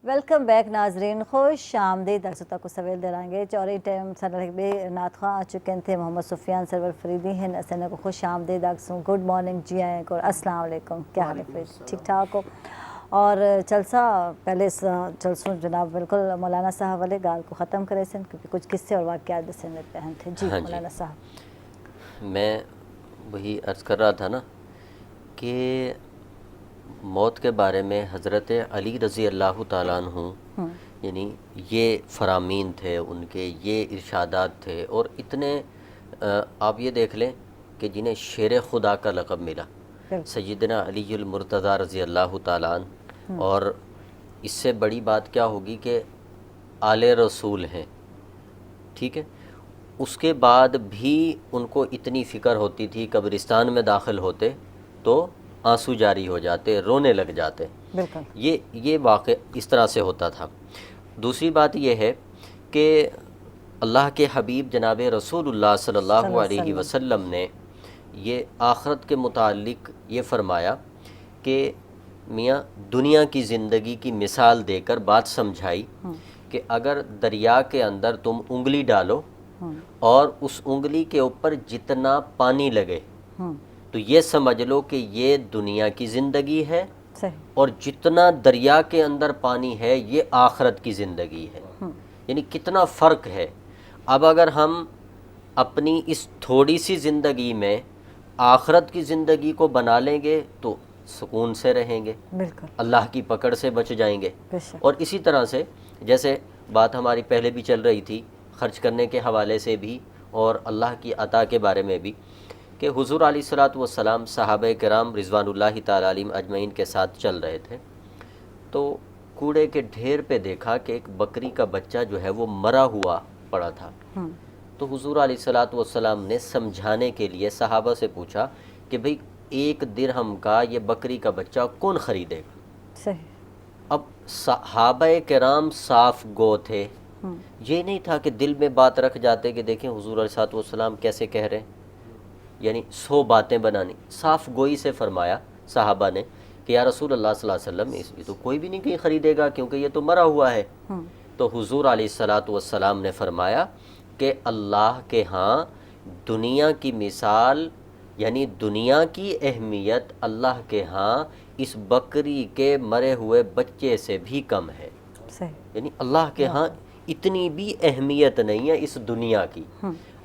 ویلکم بیک ناظرین، خوش آمدید درستا کو سویل دلائیں گے چوری ٹائم سر بے ناتخواں آ چکے تھے محمد سفیان سرور فریدی ہیں اسنے کو خوش آمدید آگسوں گڈ مارننگ جی آئیں کو السلام علیکم، کیا حال ہے فرید؟ ٹھیک ٹھاک ہو؟ اور جلسہ پہلے جلسوں جناب بالکل مولانا صاحب والے گال کو ختم کرے سن کیونکہ کچھ قصے اور واقعات دسے میں پہن تھے۔ جی مولانا صاحب، میں وہی عرض کر رہا تھا نا کہ موت کے بارے میں حضرت علی رضی اللہ تعالیٰ عنہ یعنی یہ فرامین تھے ان کے، یہ ارشادات تھے، اور اتنے آپ یہ دیکھ لیں کہ جنہیں شیر خدا کا لقب ملا، سیدنا علی المرتضیٰ رضی اللہ تعالیٰ عنہ، اور اس سے بڑی بات کیا ہوگی کہ آل رسول ہیں، ٹھیک ہے، اس کے بعد بھی ان کو اتنی فکر ہوتی تھی، قبرستان میں داخل ہوتے تو آنسو جاری ہو جاتے، رونے لگ جاتے، بالکل یہ واقع اس طرح سے ہوتا تھا۔ دوسری بات یہ ہے کہ اللہ کے حبیب جناب رسول اللہ صلی اللہ علیہ وسلم نے یہ آخرت کے متعلق یہ فرمایا کہ میاں دنیا کی زندگی کی مثال دے کر بات سمجھائی کہ اگر دریا کے اندر تم انگلی ڈالو اور اس انگلی کے اوپر جتنا پانی لگے تو یہ سمجھ لو کہ یہ دنیا کی زندگی ہے، اور جتنا دریا کے اندر پانی ہے یہ آخرت کی زندگی ہے، یعنی کتنا فرق ہے۔ اب اگر ہم اپنی اس تھوڑی سی زندگی میں آخرت کی زندگی کو بنا لیں گے تو سکون سے رہیں گے، بالکل اللہ کی پکڑ سے بچ جائیں گے۔ اور اسی طرح سے جیسے بات ہماری پہلے بھی چل رہی تھی خرچ کرنے کے حوالے سے بھی اور اللہ کی عطا کے بارے میں بھی، کہ حضور علیہ الصلوۃ والسلام صحابہ کرام رضوان اللہ تعالیٰ علیہم اجمعین کے ساتھ چل رہے تھے، تو کوڑے کے ڈھیر پہ دیکھا کہ ایک بکری کا بچہ جو ہے وہ مرا ہوا پڑا تھا۔ تو حضور علیہ الصلوۃ والسلام نے سمجھانے کے لیے صحابہ سے پوچھا کہ بھئی 1 درہم کا یہ بکری کا بچہ کون خریدے گا؟ صحیح۔ اب صحابہ کرام صاف گو تھے، یہ نہیں تھا کہ دل میں بات رکھ جاتے کہ دیکھیں حضور علیہ الصلوۃ والسلام کیسے کہہ رہے ہیں، یعنی 100 باتیں بنانی، صاف گوئی سے فرمایا صحابہ نے کہ یا رسول اللہ صلی اللہ علیہ وسلم یہ تو کوئی بھی نہیں کہیں خریدے گا کیونکہ یہ تو مرا ہوا ہے۔ تو حضور علیہ الصلوۃ والسلام نے فرمایا کہ اللہ کے ہاں دنیا کی مثال، یعنی دنیا کی اہمیت اللہ کے ہاں اس بکری کے مرے ہوئے بچے سے بھی کم ہے، یعنی اللہ کے ہاں اتنی بھی اہمیت نہیں ہے اس دنیا کی۔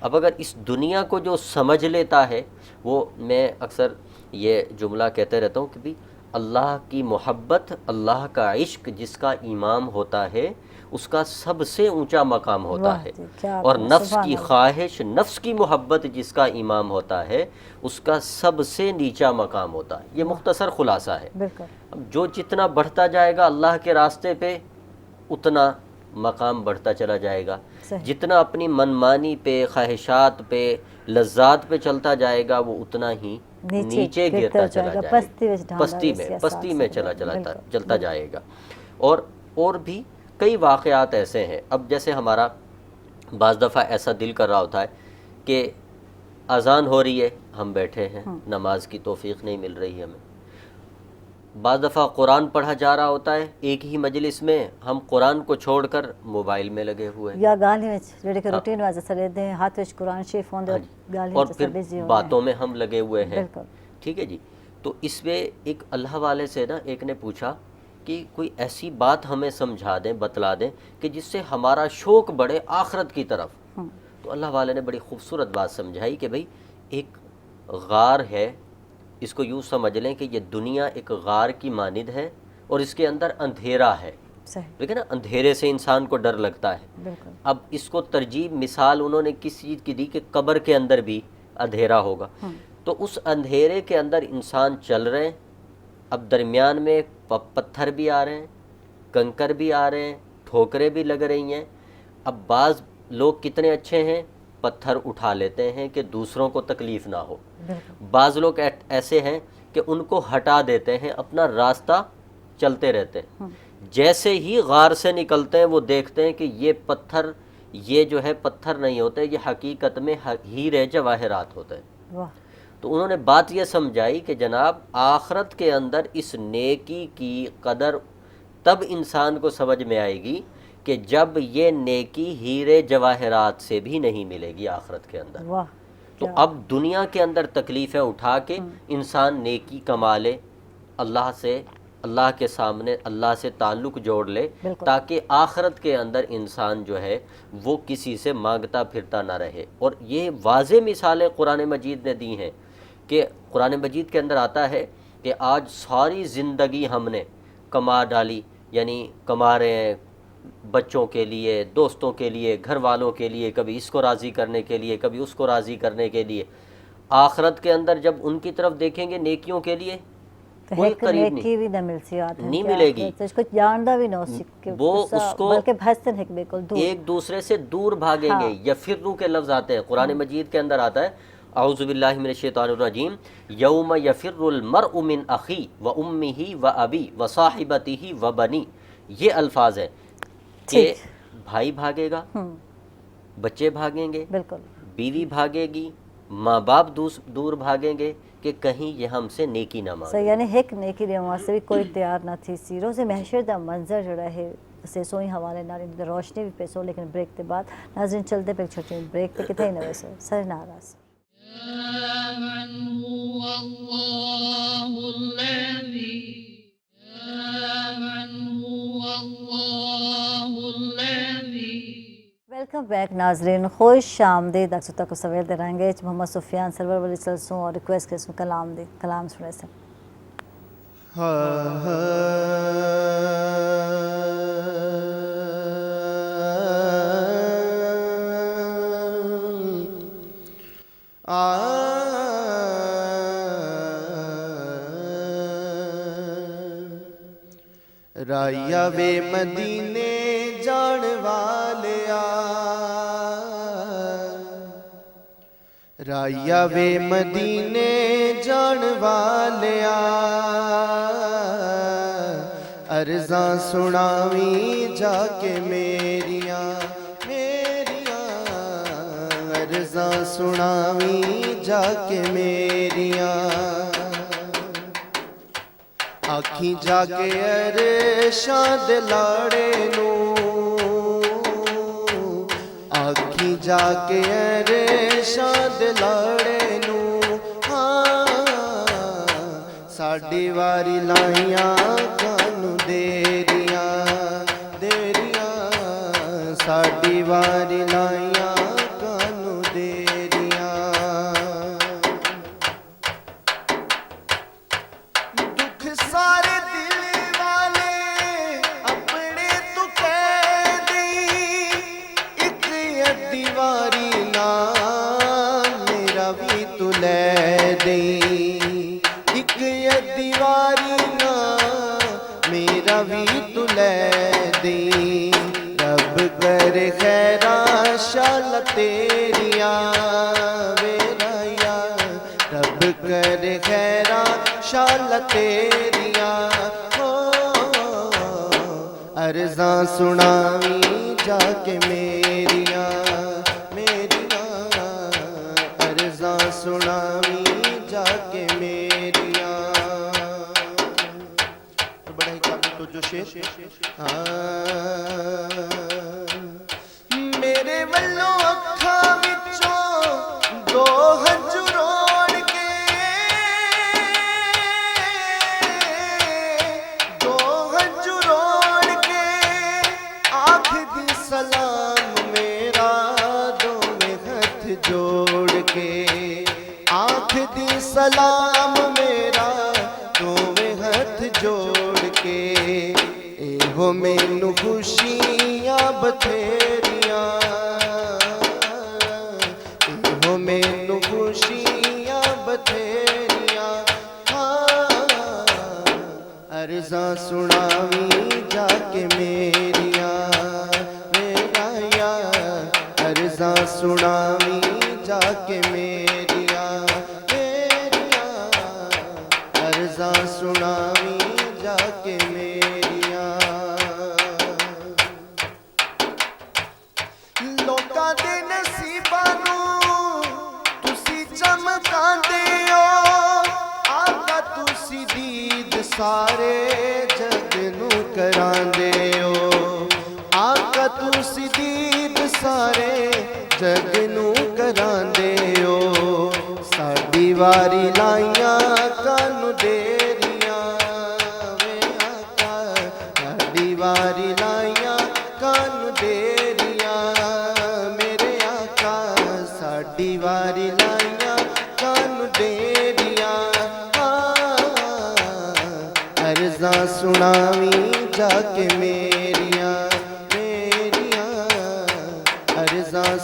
اب اگر اس دنیا کو جو سمجھ لیتا ہے، وہ میں اکثر یہ جملہ کہتے رہتا ہوں کہ بھی اللہ کی محبت، اللہ کا عشق جس کا امام ہوتا ہے اس کا سب سے اونچا مقام ہوتا ہے، اور نفس کی خواہش، نفس کی محبت جس کا امام ہوتا ہے اس کا سب سے نیچا مقام ہوتا ہے۔ یہ مختصر خلاصہ ہے۔ اب جو جتنا بڑھتا جائے گا اللہ کے راستے پہ اتنا مقام بڑھتا چلا جائے گا، جتنا اپنی منمانی پہ، خواہشات پہ، لذات پہ چلتا جائے گا وہ اتنا ہی نیچے گرتا چلا جائے گا، پستی میں چلتا جائے گا۔ اور بھی کئی واقعات ایسے ہیں۔ اب جیسے ہمارا بعض دفعہ ایسا دل کر رہا ہوتا ہے کہ اذان ہو رہی ہے، ہم بیٹھے ہیں، نماز کی توفیق نہیں مل رہی ہمیں۔ بعض دفعہ قرآن پڑھا جا رہا ہوتا ہے ایک ہی مجلس میں، ہم قرآن کو چھوڑ کر موبائل میں لگے ہوئے ہیں، یا گالی وچ جڑے کہ روٹین واسطے چلے دے ہاتھ وچ قرآن شریف ہوندے گالی اور وچ پھر بزی ہو باتوں میں ہم لگے ہوئے ہیں، بالکل ٹھیک ہے جی۔ تو اس میں ایک اللہ والے سے نا ایک نے پوچھا کہ کوئی ایسی بات ہمیں سمجھا دیں، بتلا دیں کہ جس سے ہمارا شوق بڑھے آخرت کی طرف۔ تو اللہ والے نے بڑی خوبصورت بات سمجھائی کہ بھئی ایک غار ہے، اس کو یوں سمجھ لیں کہ یہ دنیا ایک غار کی مانند ہے اور اس کے اندر اندھیرا ہے، لیکن نا اندھیرے سے انسان کو ڈر لگتا ہے۔ اب اس کو ترجیح مثال انہوں نے کس چیز کی دی کہ قبر کے اندر بھی اندھیرا ہوگا، تو اس اندھیرے کے اندر انسان چل رہے ہیں، اب درمیان میں پتھر بھی آ رہے ہیں، کنکر بھی آ رہے ہیں، ٹھوکریں بھی لگ رہی ہیں۔ اب بعض لوگ کتنے اچھے ہیں، پتھر اٹھا لیتے ہیں کہ دوسروں کو تکلیف نہ ہو، بعض لوگ ایسے ہیں کہ ان کو ہٹا دیتے ہیں، اپنا راستہ چلتے رہتے ہیں، جیسے ہی غار سے نکلتے ہیں وہ دیکھتے ہیں کہ یہ پتھر، یہ جو ہے پتھر نہیں ہوتے، یہ حقیقت میں ہیرے جواہرات ہوتے ہیں۔ تو انہوں نے بات یہ سمجھائی کہ جناب آخرت کے اندر اس نیکی کی قدر تب انسان کو سمجھ میں آئے گی کہ جب یہ نیکی ہیرے جواہرات سے بھی نہیں ملے گی آخرت کے اندر۔ تو اب دنیا کے اندر تکلیفیں اٹھا کے انسان نیکی کما لے، اللہ سے، اللہ کے سامنے اللہ سے تعلق جوڑ لے، تاکہ آخرت کے اندر انسان جو ہے وہ کسی سے مانگتا پھرتا نہ رہے۔ اور یہ واضح مثالیں قرآن مجید نے دی ہیں کہ قرآن مجید کے اندر آتا ہے کہ آج ساری زندگی ہم نے کما ڈالی، یعنی کما رہے ہیں، بچوں کے لیے، دوستوں کے لیے، گھر والوں کے لیے، کبھی اس کو راضی کرنے کے لیے، کبھی اس کو راضی کرنے کے لیے۔ آخرت کے اندر جب ان کی طرف دیکھیں گے نیکیوں کے لیے کوئی قریب نیکی بھی نہ مل سی آتے نہیں ملے گی، اس کو جاندا بھی نہ ہو سکے، وہ اس کو بلکہ بھستن ہے بالکل دور، ایک دوسرے سے دور بھاگیں گے۔ یفرو کے لفظ آتے ہیں قرآن مجید کے اندر، آتا ہے اعوذ باللہ من الشیطان الرجیم، یوم یفر المرء من اخی و امہ و ابی و صاحبتہ و بنی، یہ الفاظ ہے کہ بھائی بھاگے گا، بچے بھاگیں گے، بالکل بیوی بھاگے گی، ماں باپ دور بھاگیں گے کہ کہیں یہ ہم سے نیکی نہ مانگے۔ یعنی ایک نیکی دے واسطے بھی کوئی تیار نہ تھی سی۔ روز محشر دا منظر جڑا ہے سے سوئی حوالے نال ان روشنی بھی پیسو، لیکن بریک کے بعد ناظرین چلتے پہ چھوٹی بریک پہ کتنے نہ ویسو سر ناراض۔ من هو الله الذي من هو الله الذي ویلکم بیک ناظرین، خوش آمدید۔ اکسو تک سویل دے رہیں گے محمد سفیان سرور ولی چلسوں اور ریکویسٹ کرسوں کلام سنے سے۔ رایا وے مدینے جان والیا، رایا وے مدینے جان والیا، عرضاں سناویں جا کے میریاں عرضاں سناویں جا کے میریاں، آکھیں جا کے عرشاں دے لاڑے نوں، آکھیں جا کے عرشاں دے لاڑے نوں، ساڈی واری لائیاں کانوں دیریاں ساڈی واری لائیاں کانوں دیریاں، دکھ سارے دل والے اپنے تو کہہ دیں، ایک ادھی واری نا میرا بھی تو لے دیں، ایک ادھی واری نا میرا بھی تو لے دیں، رب کر خیراں شال تیریاں ویرایا، رب کر خیراں شال تیریاں، عرضاں سناویں جا کے میریاں عرضاں سناویں جا کے میریاں۔ بڑا ہی قابل توجہ شعر، میرے ولوں اکھاں وچوں دو ہنجو روڑ کے، دو ہنجو روڑ کے آنکھ دی سلام میرا دوویں ہتھ جوڑ کے، آنکھ دی سلام میرا دوویں ہتھ جوڑ کے، ایہو مینوں خوشیاں بتھیریاں، ایہو مینوں خوشیاں بتھیریاں، عرضاں سناویں جا کے میریاں عرضاں سناویں جا کے میریاں عرضاں سناویں جا کے میریاں، لوکاں دے نصیباں نوں تسی چمکاندے ہو، آقا تسی دید سارے جگ نوں کراندے ہو، آقا تسی دید سارے جگ نوں کراندے ہو، ساڈی واری لائیاں کانوں دیریاں وے آقا، ساڈی واری لائیاں کانوں دیریاں میرے آقا، ساڈی واری لائیاں کانوں دیریاں، عرضاں سناویں جا کے میریاں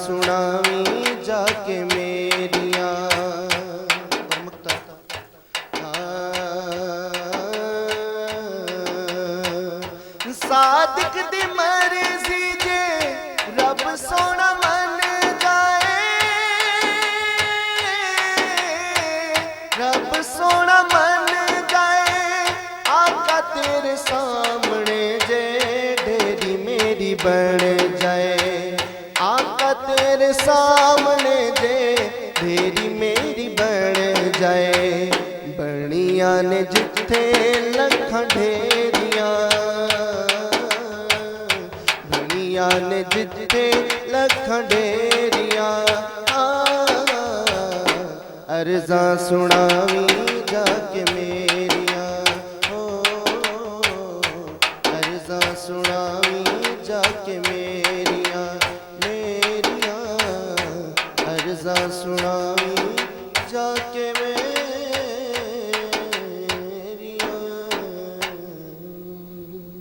ਸੁਣਾਵੀਂ ਜਾ ਕੇ ਮੇਰੀਆਂ ਸਾਦਿਕ ਦੀ ਮਰਜ਼ੀ ਜੇ ਰੱਬ ਸੋਹਣਾ ਮੰਨ ਜਾਏ, ਰੱਬ ਸੋਹਣਾ ਮੰਨ ਜਾਏ, ਆਕਾ ਤੇਰੇ ਸਾਹਮਣੇ ਜੇ ਢੇਰੀ ਮੇਰੀ ਬਣ ਜਾਏ, ਆਕਾ ਤੇਰੇ ਸਾਹਮਣੇ ਜੇ ਢੇਰੀ ਮੇਰੀ ਬਣ ਜਾਏ। ਬਣੀਆਂ ਨੇ ਜਿੱਥੇ ਲੱਖਾਂ ਢੇਰੀਆਂ, ਬਣੀਆਂ ਨੇ ਜਿੱਥੇ ਲੱਖਾਂ ਢੇਰੀਆਂ, ਅਰਜ਼ਾਂ ਸੁਣਾਵੀਂ ਜਾ ਕੇ ਮੇਰੀਆਂ, ਅਰਜ਼ਾਂ ਸੁਣਾਵੀਂ ਜਾ ਕੇ ਮੇਰੀਆਂ, ਮੇਰੀਆਂ ਅਰਜ਼ਾਂ ਸੁਣਾਵੀਂ ਜਾ ਕੇ ਮੇਰੀਆਂ।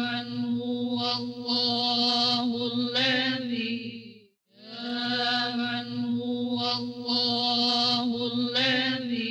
من هو الله الذي من هو الله الذي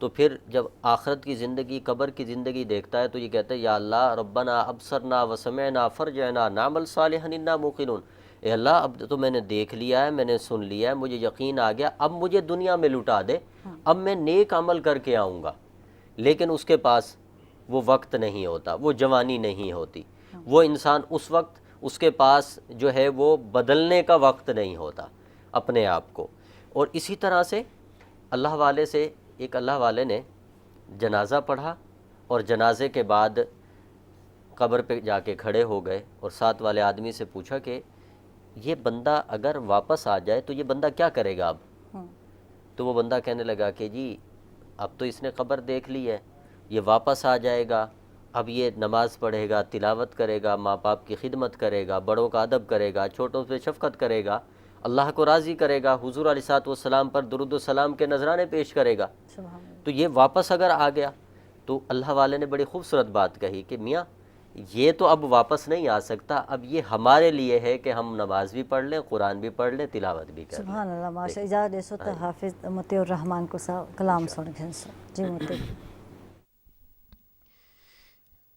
تو پھر جب آخرت کی زندگی قبر کی زندگی دیکھتا ہے تو یہ کہتا ہے یا اللہ ربنا ابصرنا وسمعنا فرجعنا نعمل صالحا انا موقنون، اے اللہ اب تو میں نے دیکھ لیا ہے، میں نے سن لیا ہے، مجھے یقین آ گیا، اب مجھے دنیا میں لٹا دے، اب میں نیک عمل کر کے آؤں گا۔ لیکن اس کے پاس وہ وقت نہیں ہوتا، وہ جوانی نہیں ہوتی، وہ انسان اس وقت اس کے پاس جو ہے وہ بدلنے کا وقت نہیں ہوتا اپنے آپ کو۔ اور اسی طرح سے اللہ والے سے ایک اللہ والے نے جنازہ پڑھا اور جنازے کے بعد قبر پہ جا کے کھڑے ہو گئے اور ساتھ والے آدمی سے پوچھا کہ یہ بندہ اگر واپس آ جائے تو یہ بندہ کیا کرے گا اب؟ تو وہ بندہ کہنے لگا کہ جی اب تو اس نے قبر دیکھ لی ہے، یہ واپس آ جائے گا، اب یہ نماز پڑھے گا، تلاوت کرے گا، ماں باپ کی خدمت کرے گا، بڑوں کا ادب کرے گا، چھوٹوں پہ شفقت کرے گا، اللہ کو راضی کرے گا، حضور علیہ الصلوۃ والسلام پر درود و سلام کے نذرانے پیش کرے گا۔ تو یہ واپس اگر آ گیا تو اللہ والے نے بڑی خوبصورت بات کہی کہ میاں یہ تو اب واپس نہیں آ سکتا، اب یہ ہمارے لیے ہے کہ ہم نماز بھی پڑھ لیں، قرآن بھی پڑھ لیں، تلاوت بھی کریں۔ سبحان اللہ، ماشاء اجازت دیسو تو حافظ مطیع الرحمان کو سا کلام سن گھن سو جی مطیع۔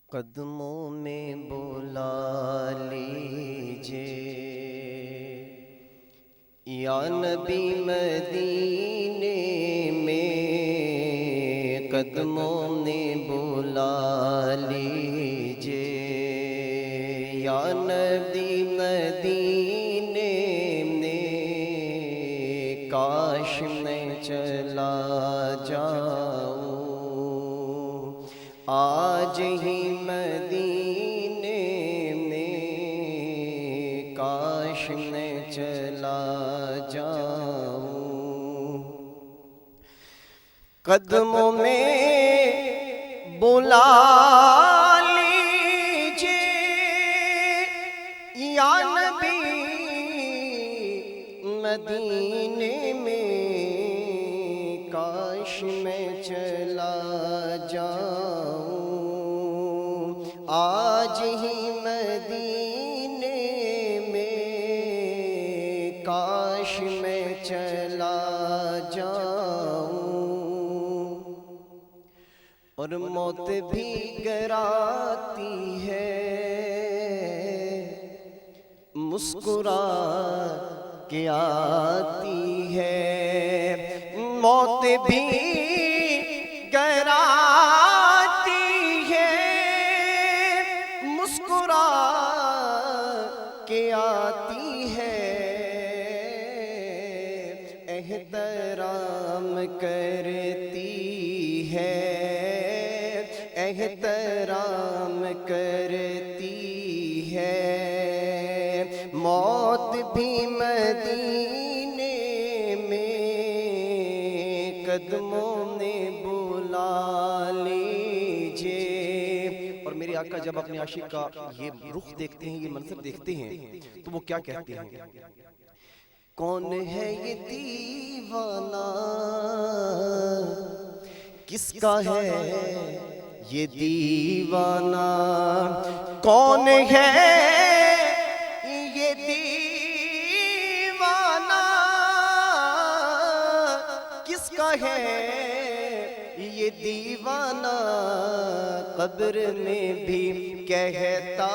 قدموں میں بلا لیجے یا نبی مدینے میں، قدموں میں بلا لیجے یا نبی مدینے میں، کاش میں چلا جاؤں آج ہی مدینے میں، کاش میں چلا جاؤں، قدموں میں بلا لیجے یا نبی مدینے میں، کاش میں چلا جاؤں آج ہی مدینے میں، کاش میں چلا جاؤں، اور موت بھی گراتی ہے مسکرا کے آتی ہے، موت بھی گراتی ہے مسکرا کے آتی ہے، احترام کرتی ہے، احترام کرتی ہے، موت بھی مدینے میں، قدموں میں بلا لیجے۔ اور میرے آقا جب اپنے عاشق کا یہ رخ دیکھتے ہیں، یہ منظر دیکھتے ہیں تو وہ کیا کہتے ہیں؟ کون ہے یہ دیوانہ، کس کا ہے یہ دیوانہ، کون ہے یہ دیوانہ، کس کا ہے یہ دیوانہ، قبر میں بھی کہتا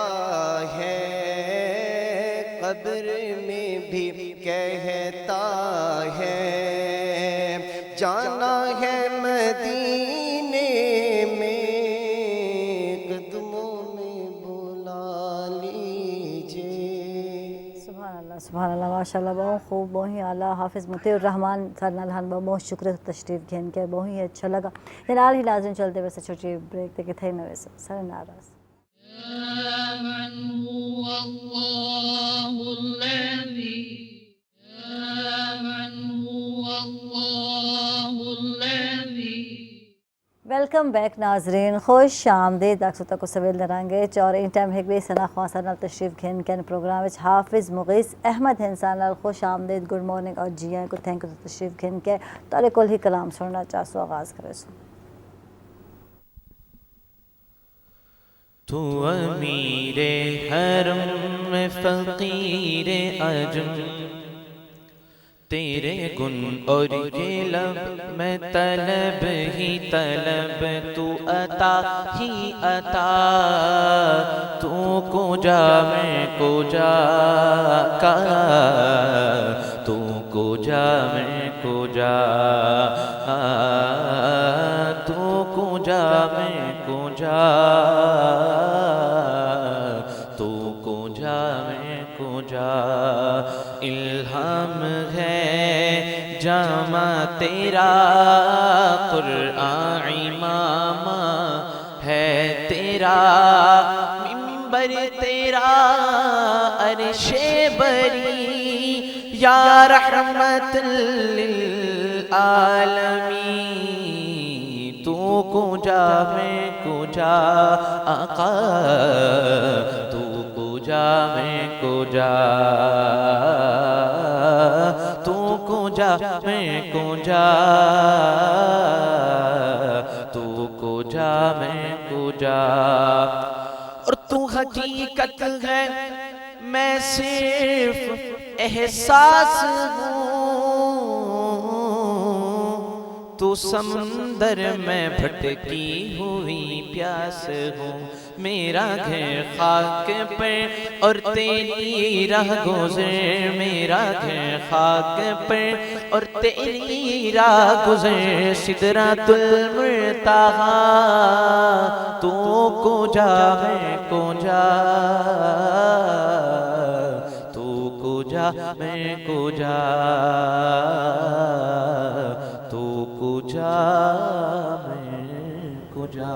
ہے، قبر میں بھی کہتا ہے، جانا ہے مدینے میں، قدموں میں بلا لیجے۔ سبحان اللہ سبحان اللہ، ماشاء اللہ، بہت خوب، بہت ہی اعلیٰ۔ حافظ مطیع الرحمان سرنالحان بہت شکریہ تشریف گھن کے، بہت ہی اچھا لگا۔ فلحال ہی لازم چلتے ویسے چھوٹی بریک تے کتھے نہ ویسے سر ناراض۔ يا من هو الله الذي، يا من هو الله الذي۔ ویلکم بیک ناظرین، خوش آمدید اکسو تک سویل درانگے اور ان ٹائم ایک بھی سنا خواہ سر نال تشریف گھن کن پروگرام وچ حافظ مغیث احمد ہنسان نال خوش آمدید، گڈ مارننگ اور جی آئیں کو تھینک یو تشریف گھن کے تارے کل ہی کلام سننا چاہسو آغاز کرے سو۔ تو امیر حرم فقیر عجم، تیرے گن اور یہ لب میں طلب ہی طلب، تو عطا ہی عطا، تو کو جا میں کو جا کا، تو کو جا میں کو جا، تو کو جا میں کو جا، تو کو جا میں کو جا، الہام ہے جامع تیرا، قرآن امام ہے تیرا، منبر تیرا عرش بری، یا رحمت للعالمین، تو کو جا میں کو جا آقا، تو کو جا میں کو جا، تو کو جا میں کو جا، تو کو جا میں کو جا، اور تو حقیقت ہے میں صرف احساس ہوں، تو سمندر میں بھٹکی ہوئی پیاس ہوں، میرا گھر خاک پہ اور تیری راہ گزر، میرا گھر خاک پہ اور تیری راہ گزر، سدرۃ المنتہا، تو کو جا میں کو جا، تو کو جا میں کو جا، تو کو جا میں کو جا۔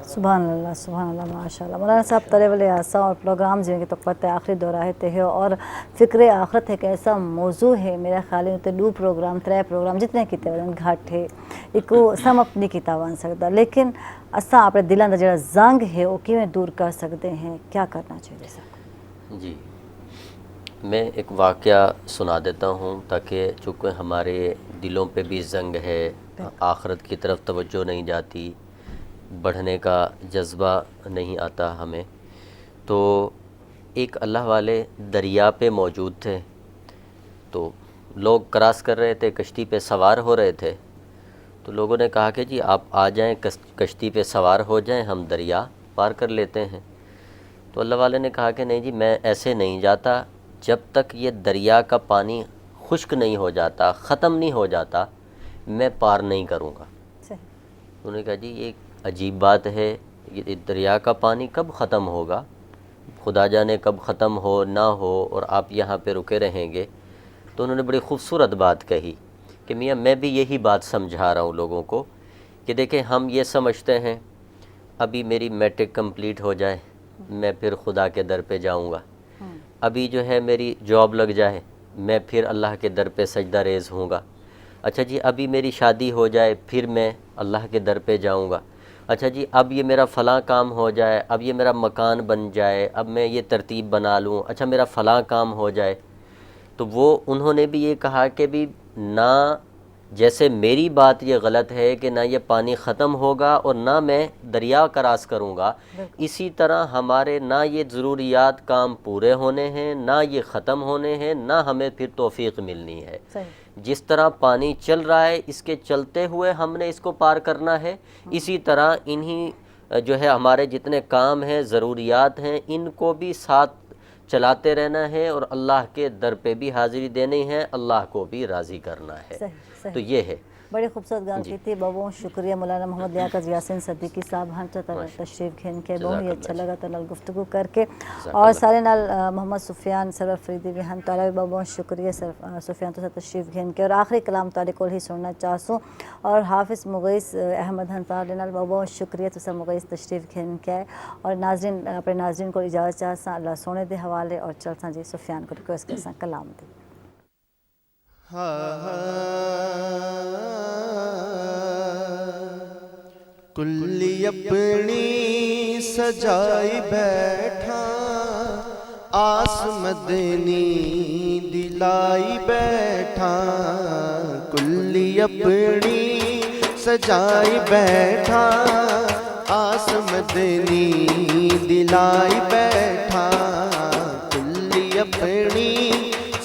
سبحان اللہ سبحان اللہ، ماشاء اللہ۔ مولانا صاحب طلب آسا اور پروگرام جن کے توقعات آخری دورہ تے ہے، اور فکر آخرت ایک ایسا موضوع ہے میرا خیال ہے تے 2 پروگرام 3 پروگرام جتنے کیتے ون گھٹ ہے ایک سم اپنی کیتا بن سکتا، لیکن اساں اپنے دلاں دا جڑا زنگ ہے وہ کیویں دور کر سکتے ہیں، کیا کرنا چاہیے سر؟ جی میں ایک واقعہ سنا دیتا ہوں تاکہ چونکہ ہمارے دلوں پہ بھی زنگ ہے، آخرت کی طرف توجہ نہیں جاتی، بڑھنے کا جذبہ نہیں آتا ہمیں۔ تو ایک اللہ والے دریا پہ موجود تھے، تو لوگ کراس کر رہے تھے، کشتی پہ سوار ہو رہے تھے، تو لوگوں نے کہا کہ جی آپ آ جائیں، کشتی پہ سوار ہو جائیں، ہم دریا پار کر لیتے ہیں۔ تو اللہ والے نے کہا کہ نہیں جی میں ایسے نہیں جاتا، جب تک یہ دریا کا پانی خشک نہیں ہو جاتا، ختم نہیں ہو جاتا، میں پار نہیں کروں گا۔ انہوں نے کہا جی یہ عجیب بات ہے، یہ دریا کا پانی کب ختم ہوگا، خدا جانے کب ختم ہو نہ ہو، اور آپ یہاں پہ رکے رہیں گے۔ تو انہوں نے بڑی خوبصورت بات کہی کہ میاں میں بھی یہی بات سمجھا رہا ہوں لوگوں کو کہ دیکھیں ہم یہ سمجھتے ہیں ابھی میری میٹرک کمپلیٹ ہو جائے میں پھر خدا کے در پہ جاؤں گا، ابھی جو ہے میری جاب لگ جائے میں پھر اللہ کے در پہ سجدہ ریز ہوں گا، اچھا جی ابھی میری شادی ہو جائے پھر میں اللہ کے در پہ جاؤں گا، اچھا جی اب یہ میرا فلاں کام ہو جائے، اب یہ میرا مکان بن جائے، اب میں یہ ترتیب بنا لوں، اچھا میرا فلاں کام ہو جائے۔ تو وہ انہوں نے بھی یہ کہا کہ بھی نہ جیسے میری بات یہ غلط ہے کہ نہ یہ پانی ختم ہوگا اور نہ میں دریا کراس کروں گا، اسی طرح ہمارے نہ یہ ضروریات کام پورے ہونے ہیں، نہ یہ ختم ہونے ہیں، نہ ہمیں پھر توفیق ملنی ہے۔ جس طرح پانی چل رہا ہے اس کے چلتے ہوئے ہم نے اس کو پار کرنا ہے، اسی طرح انہی جو ہے ہمارے جتنے کام ہیں ضروریات ہیں ان کو بھی ساتھ چلاتے رہنا ہے، اور اللہ کے در پہ بھی حاضری دینی ہے، اللہ کو بھی راضی کرنا ہے۔ تو یہ ہے بڑی خوبصورت گال کی تھی، بہت شکریہ مولانا محمد لیاقت یاسین صدیقی صاحب ہن تو تشریف گھن کے بہت ہی اچھا لگا تو نال گفتگو کر کے، اور سارے نال محمد سفیان سرور فریدی بھی ہن تو بہت شکریہ سفیان تو تشریف گھن کے، اور آخری کلام تارے کول ہی سننا چاہسوں، اور حافظ مغیث احمد ہن تارے نال بہت شکریہ تو مغیث تشریف گھن کے، اور ناظرین اپنے ناظرین کو اجازت چاہساں اللہ سونے دے حوالے، اور چلساں جی سفیان کو ریکویسٹ کرساں کلام دے۔ کلی اپنی سجائی بیٹھا، آس مدنی دلائی بیٹھا، کلی اپنی سجائی بیٹھا، آس مدنی دلائی بیٹھا، کلی اپنی